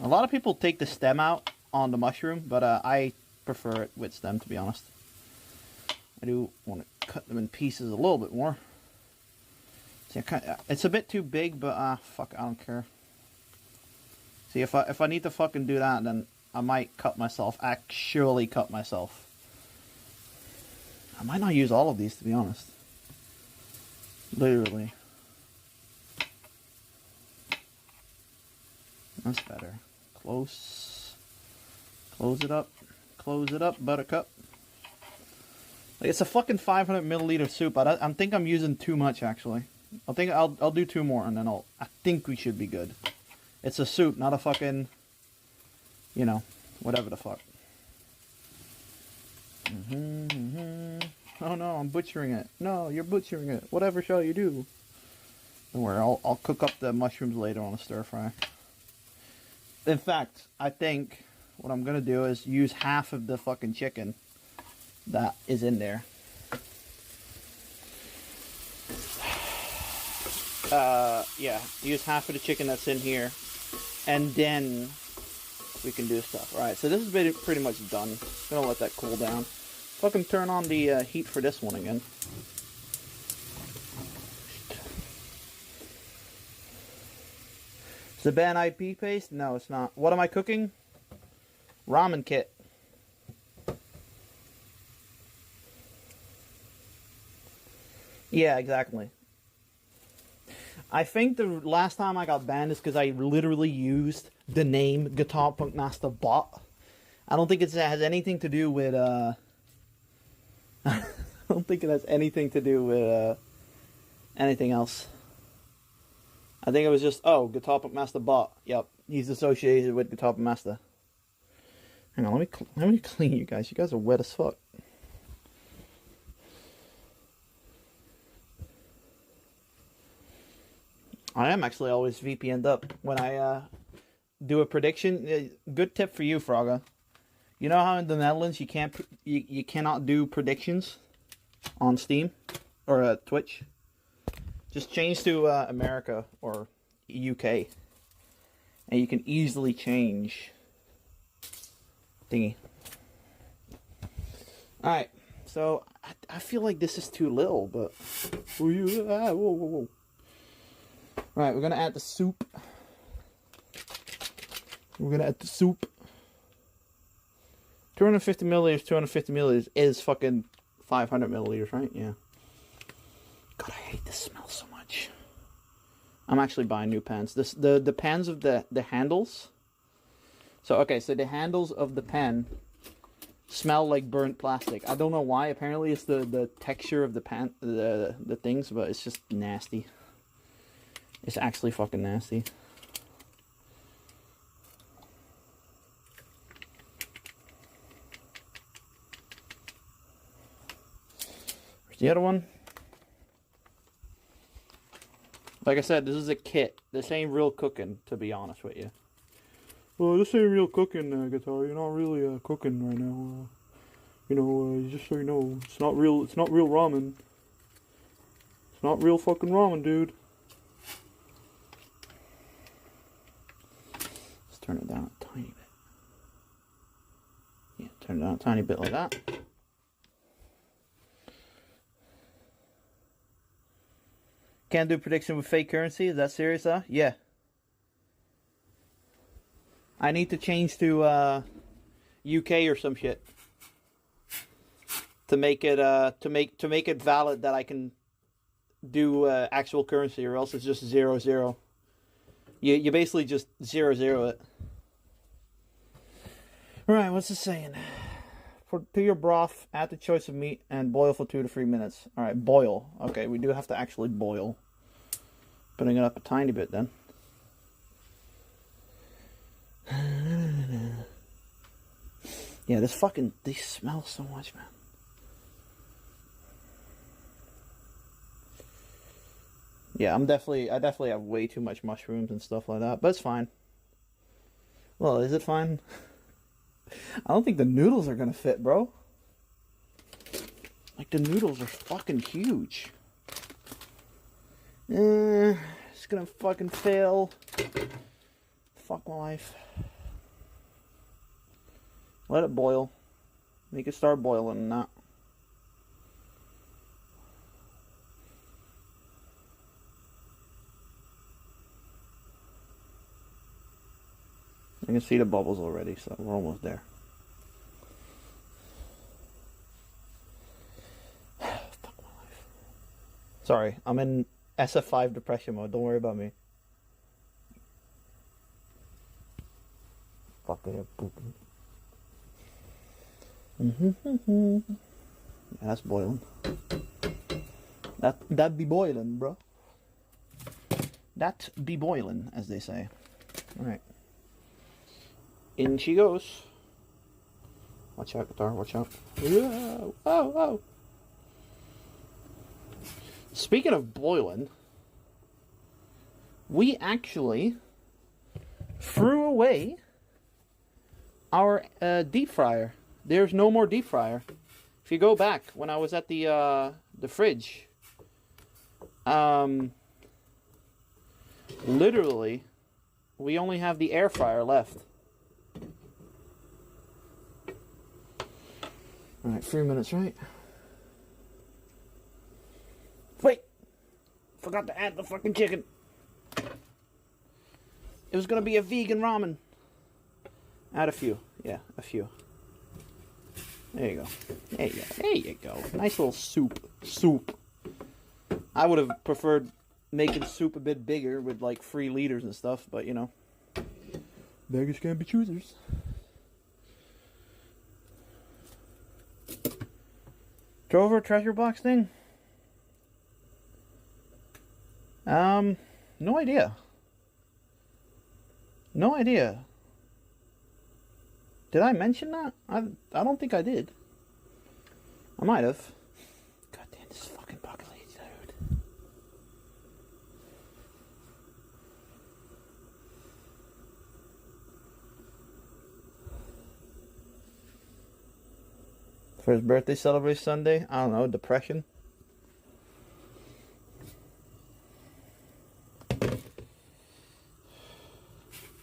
A lot of people take the stem out on the mushroom, but I prefer it with stem, to be honest. I do want to cut them in pieces a little bit more. See, it's a bit too big, but fuck, I don't care. See, if I need to fucking do that, then I might cut myself. Actually, cut myself. I might not use all of these, to be honest. Literally. That's better. Close it up. Close it up, buttercup. Like, it's a fucking 500 milliliter soup. I think I'm using too much, actually. I'll do 2 more, and then I think we should be good. It's a soup, not a fucking, you know, whatever the fuck. Oh no, I'm butchering it. No, you're butchering it. Whatever shall you do? Don't worry, I'll cook up the mushrooms later on a stir fry. In fact, I think what I'm gonna do is use half of the fucking chicken that is in there. Yeah, use half of the chicken that's in here, and then we can do stuff. Alright, so this is pretty much done. Just gonna let that cool down. Fucking turn on the heat for this one again. Is the Ban IP paste? No, it's not. What am I cooking? Ramen kit. Yeah, exactly. I think the last time I got banned is because I literally used the name Guitar Punk Master Bot. I don't think it has anything to do with, I don't think it has anything to do with, anything else. I think it was just, oh, Guitar Punk Master Bot. Yep, he's associated with Guitar Punk Master. Hang on, let me clean you guys. You guys are wet as fuck. I am actually always VPN'd up when I do a prediction. Good tip for you, Fraga. You know how in the Netherlands you cannot do predictions on Steam or Twitch? Just change to America or UK, and you can easily change thingy. All right, so I feel like this is too little, but whoa. Alright, we're gonna add the soup. We're gonna add the soup. 250 milliliters, 250 milliliters is fucking 500 milliliters, right? Yeah. God, I hate this smell so much. I'm actually buying new pans. The pans of the handles. So, okay, so the handles of the pan smell like burnt plastic. I don't know why. Apparently it's the texture of the pan, the things, but it's just nasty. It's actually fucking nasty. Where's the other one? Like I said, this is a kit. This ain't real cooking, to be honest with you. Well, this ain't real cooking, Guitar. You're not really cooking right now. You know, just so you know, it's not real. It's not real ramen. It's not real fucking ramen, dude. Turn it down a tiny bit. Yeah, turn it down a tiny bit like that. Can't do prediction with fake currency? Is that serious, huh? Yeah. I need to change to UK or some shit to make it to make it valid that I can do actual currency, or else it's just 0-0. You basically just 0-0 it. Alright, what's it saying? To your broth, add the choice of meat and boil for 2 to 3 minutes. Alright, boil. Okay, we do have to actually boil. Putting it up a tiny bit then. Yeah, these smell so much, man. Yeah, I definitely have way too much mushrooms and stuff like that, but it's fine. Well, is it fine? I don't think the noodles are gonna fit, bro. Like, the noodles are fucking huge. It's gonna fucking fail. Fuck my life. Let it boil. Make it start boiling now. I can see the bubbles already, so we're almost there. Fuck my life. Sorry, I'm in SF5 depression mode. Don't worry about me. Fuck it, pooping. Yeah, that's boiling. That be boiling, bro. That be boiling, as they say. All right. In she goes. Watch out, Guitar, watch out. Whoa, oh, oh. Speaking of boiling, we actually threw away our deep fryer. There's no more deep fryer. If you go back when I was at the fridge, literally, we only have the air fryer left. All right, 3 minutes, right? Wait, forgot to add the fucking chicken. It was gonna be a vegan ramen. Add a few, yeah, a few. There you go. There you go. There you go. Nice little soup. Soup. I would have preferred making soup a bit bigger with like 3 liters and stuff, but you know, beggars can't be choosers. Drover treasure box thing? No idea. No idea. Did I mention that? I don't think I did. I might have. God damn, this fucking bucket list, dude. For his birthday celebration Sunday? I don't know, depression?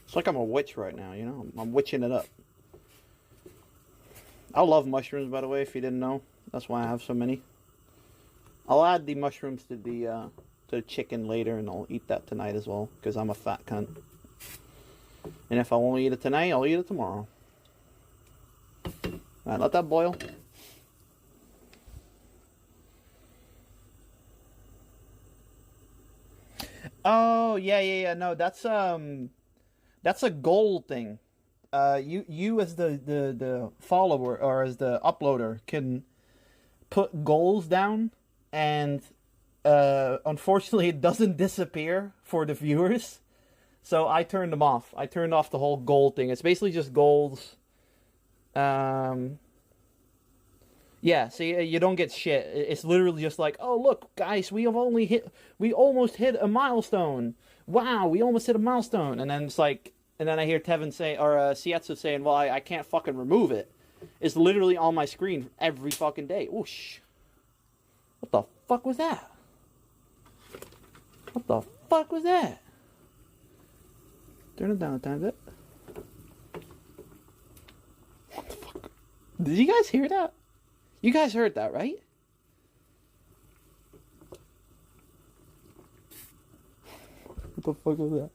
It's like I'm a witch right now, you know? I'm witching it up. I love mushrooms, by the way, if you didn't know. That's why I have so many. I'll add the mushrooms to the chicken later, and I'll eat that tonight as well, because I'm a fat cunt. And if I won't eat it tonight, I'll eat it tomorrow. Alright, let that boil. Oh, yeah. No, that's a goal thing. You as the follower or as the uploader can put goals down, and unfortunately it doesn't disappear for the viewers. So I turned them off. I turned off the whole goal thing. It's basically just goals. Yeah, see, you don't get shit. It's literally just like, oh look, guys, we almost hit a milestone. Wow, we almost hit a milestone, and then it's like. And then I hear Tevin say, or Sietsu saying, well, I can't fucking remove it. It's literally on my screen every fucking day. Whoosh. What the fuck was that? What the fuck was that? Turn it down a tiny bit. What the fuck? Did you guys hear that? You guys heard that, right? What the fuck was that?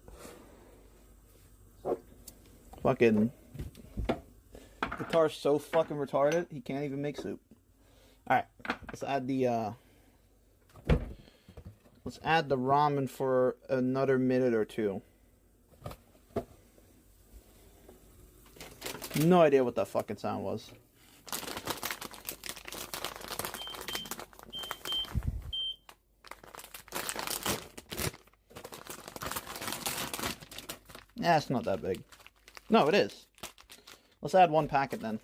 Fucking guitar's so fucking retarded, he can't even make soup. Alright, let's add the ramen for another minute or two. No idea what that fucking sound was. Yeah, it's not that big. No, it is. Let's add 1 packet then.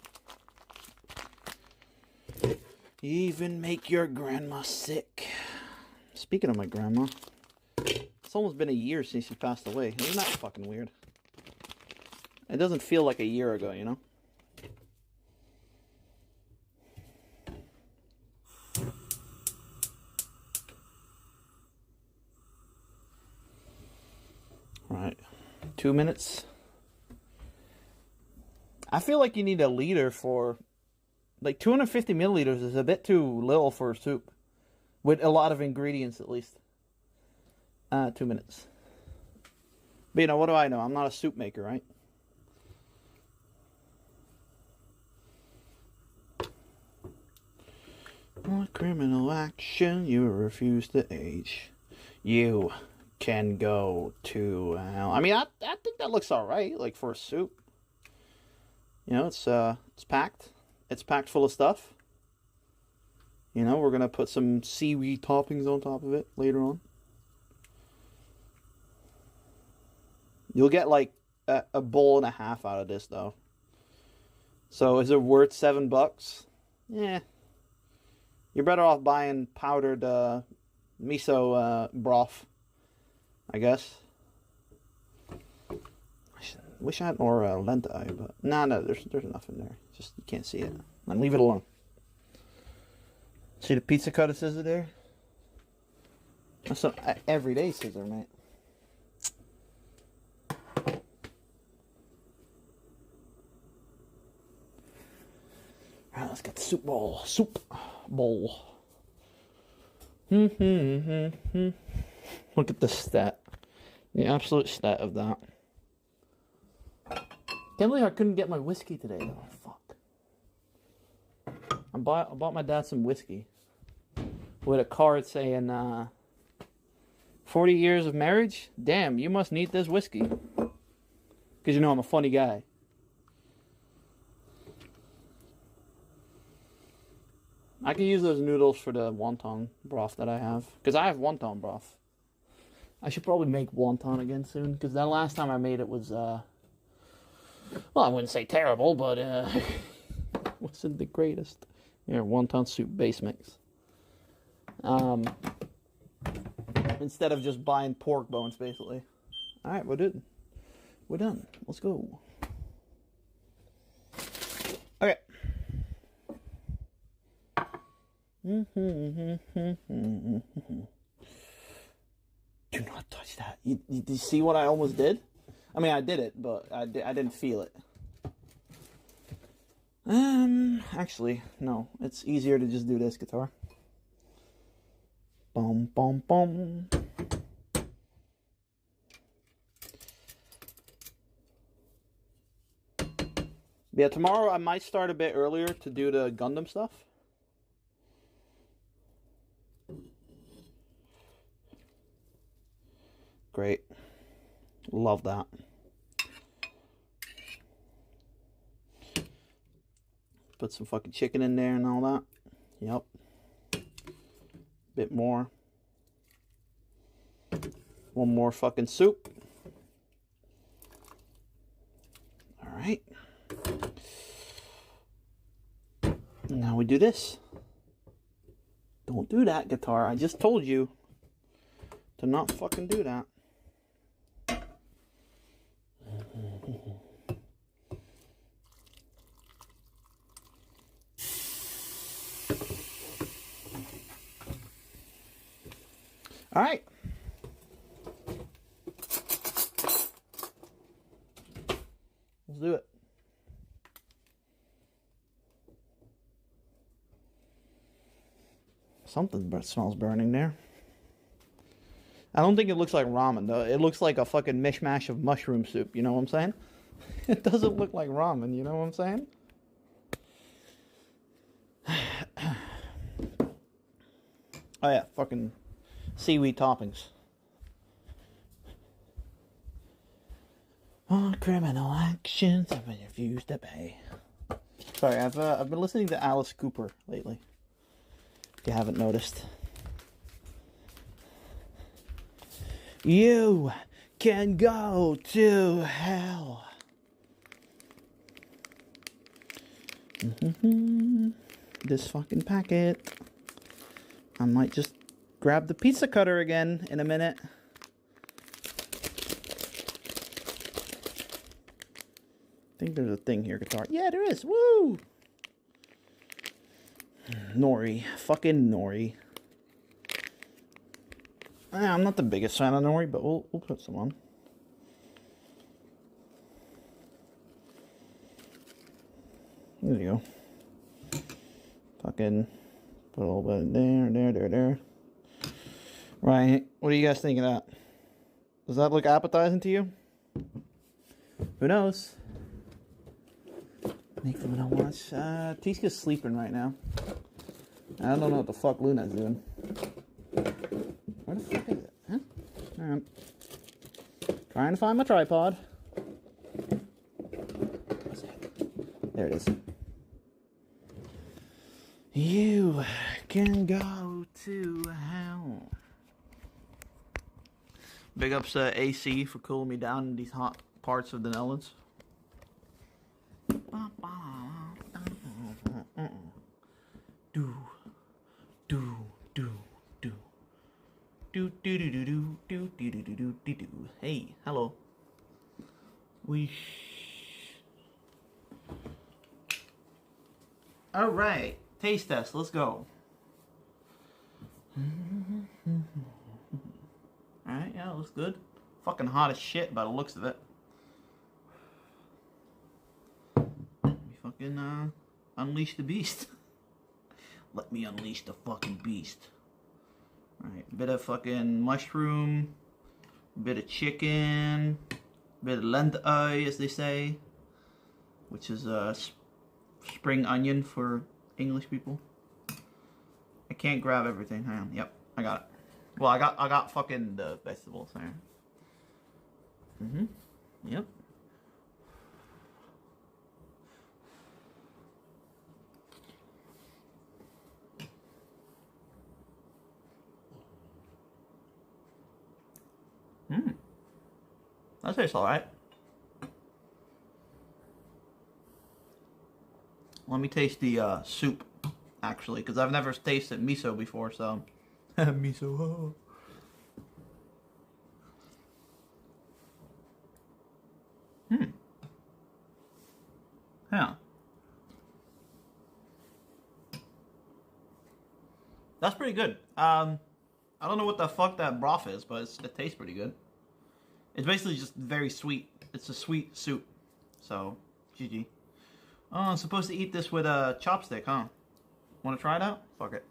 Even make your grandma sick. Speaking of my grandma, it's almost been a year since she passed away. Isn't that fucking weird? It doesn't feel like a year ago, you know? Right. 2 minutes. I feel like you need a liter for, like 250 milliliters is a bit too little for a soup. With a lot of ingredients, at least. 2 minutes. But you know, what do I know? I'm not a soup maker, right? What criminal action you refuse to age? You can go to hell. I mean, I think that looks alright, like for a soup. You know, it's packed. It's packed full of stuff. You know, we're gonna put some seaweed toppings on top of it later on. You'll get like a bowl and a half out of this, though. So is it worth $7? Yeah. You're better off buying powdered miso broth, I guess. I should Wish I had more lenti, but no, there's enough in there. Just you can't see it. And leave it alone. See the pizza cutter scissor there? That's an everyday scissor, mate. Alright, let's get the soup bowl. Soup bowl. Look at the stat. The absolute stat of that. Can't believe I couldn't get my whiskey today, though. Fuck. I bought my dad some whiskey. With a card saying, 40 years of marriage? Damn, you must need this whiskey. Because you know I'm a funny guy. I can use those noodles for the wonton broth that I have. Because I have wonton broth. I should probably make wonton again soon. Because that last time I made it was, well, I wouldn't say terrible, but, wasn't the greatest. Here, wonton soup base mix. Instead of just buying pork bones, basically. Alright, we're done. We're done. Let's go. Okay. Do not touch that. You see what I almost did? I mean, I did it, but I didn't feel it. Actually, no. It's easier to just do this guitar. Boom, boom, boom. Yeah, tomorrow I might start a bit earlier to do the Gundam stuff. Great. Love that. Put some fucking chicken in there and all that. Yep. Bit more. One more fucking soup. Alright. Now we do this. Don't do that, guitar. I just told you to not fucking do that. All right. Let's do it. Something smells burning there. I don't think it looks like ramen, though. It looks like a fucking mishmash of mushroom soup, you know what I'm saying? It doesn't look like ramen, you know what I'm saying? Oh yeah, fucking seaweed toppings. On criminal actions, I've been refused to pay. Sorry, I've been listening to Alice Cooper lately. If you haven't noticed. You can go to hell. This fucking packet. I might just grab the pizza cutter again in a minute. I think there's a thing here, guitar. Yeah, there is. Woo! Nori. Fucking Nori. I'm not the biggest fan of Nori, but we'll put some on. There you go. Fucking put a little bit there. Right. What do you guys think of that? Does that look appetizing to you? Who knows? Make them not watch. Tishka's sleeping right now. I don't know what the fuck Luna's doing. Where the fuck is it? Huh? Alright. Trying to find my tripod. There it is. You can go to hell. Big ups to AC for cooling me down in these hot parts of the Netherlands. Hey, hello. Squish. Alright, taste test, let's go. Alright, yeah, looks good. Fucking hot as shit by the looks of it. Fucking, unleash the beast. Let me unleash the fucking beast. Alright, bit of fucking mushroom, bit of chicken, bit of lentilles, as they say, which is spring onion for English people. I can't grab everything. Hang on. Yep, I got it. Well, I got fucking the vegetables there. Yep. That tastes alright. Let me taste the soup, actually, because I've never tasted miso before, so... miso, Yeah. That's pretty good. I don't know what the fuck that broth is, but it tastes pretty good. It's basically just very sweet. It's a sweet soup. So, GG. Oh, I'm supposed to eat this with a chopstick, huh? Want to try it out? Fuck it.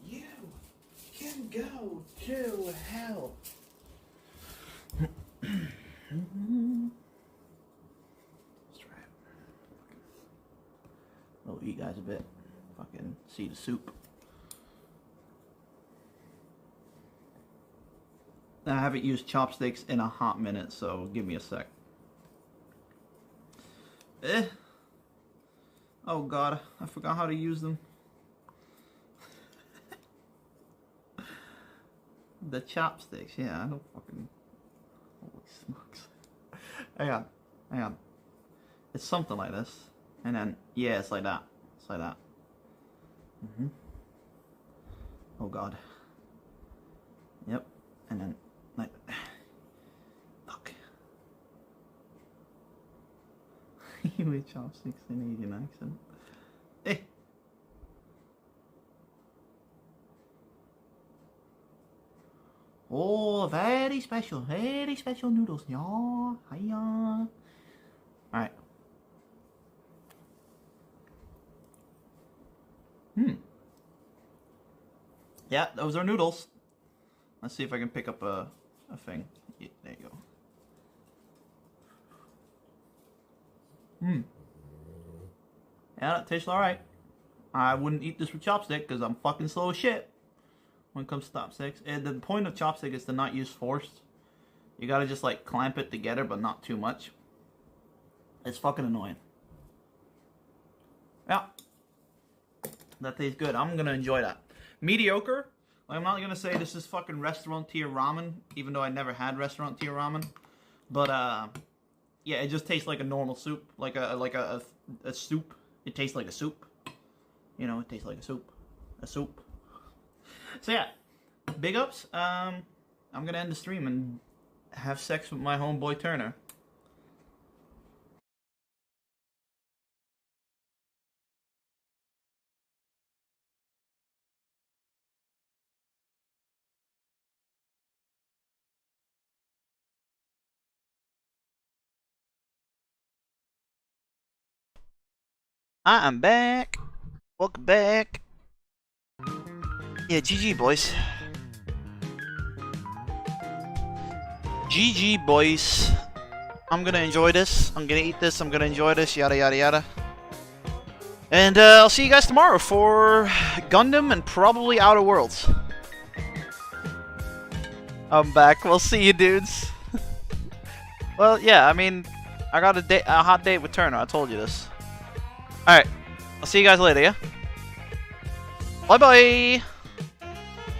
You can go to hell. I'll eat guys a bit. Fucking see the soup. I haven't used chopsticks in a hot minute, so give me a sec. Oh god, I forgot how to use them. The chopsticks, yeah, I don't fucking... Holy smokes. Hang on. It's something like this. And then, yeah, it's like that. It's like that. Oh god. Yep. And then, like... Fuck. With chopsticks in Asian accent. Oh, very special noodles. Yeah, hiya. Alright. Yeah, those are noodles. Let's see if I can pick up a thing. Yeah, there you go. Yeah, that tastes alright. I wouldn't eat this with chopstick because I'm fucking slow as shit when it comes to chopsticks. And the point of chopstick is to not use force. You gotta just like clamp it together, but not too much. It's fucking annoying. Yeah. That tastes good. I'm gonna enjoy that. Mediocre. Like, I'm not gonna say this is fucking restaurant tier ramen, even though I never had restaurant tier ramen. But yeah, it just tastes like a normal soup, like a soup. It tastes like a soup. You know, it tastes like a soup. A soup. So yeah, big ups. I'm gonna end the stream and have sex with my homeboy Turner. I am back. Welcome back. Yeah, GG boys. GG boys. I'm gonna enjoy this. I'm gonna eat this. I'm gonna enjoy this. Yada yada yada. And I'll see you guys tomorrow for Gundam and probably Outer Worlds. I'm back. We'll see you dudes. Well, yeah. I mean, I got a hot date with Turner. I told you this. Alright, I'll see you guys later, yeah? Bye-bye!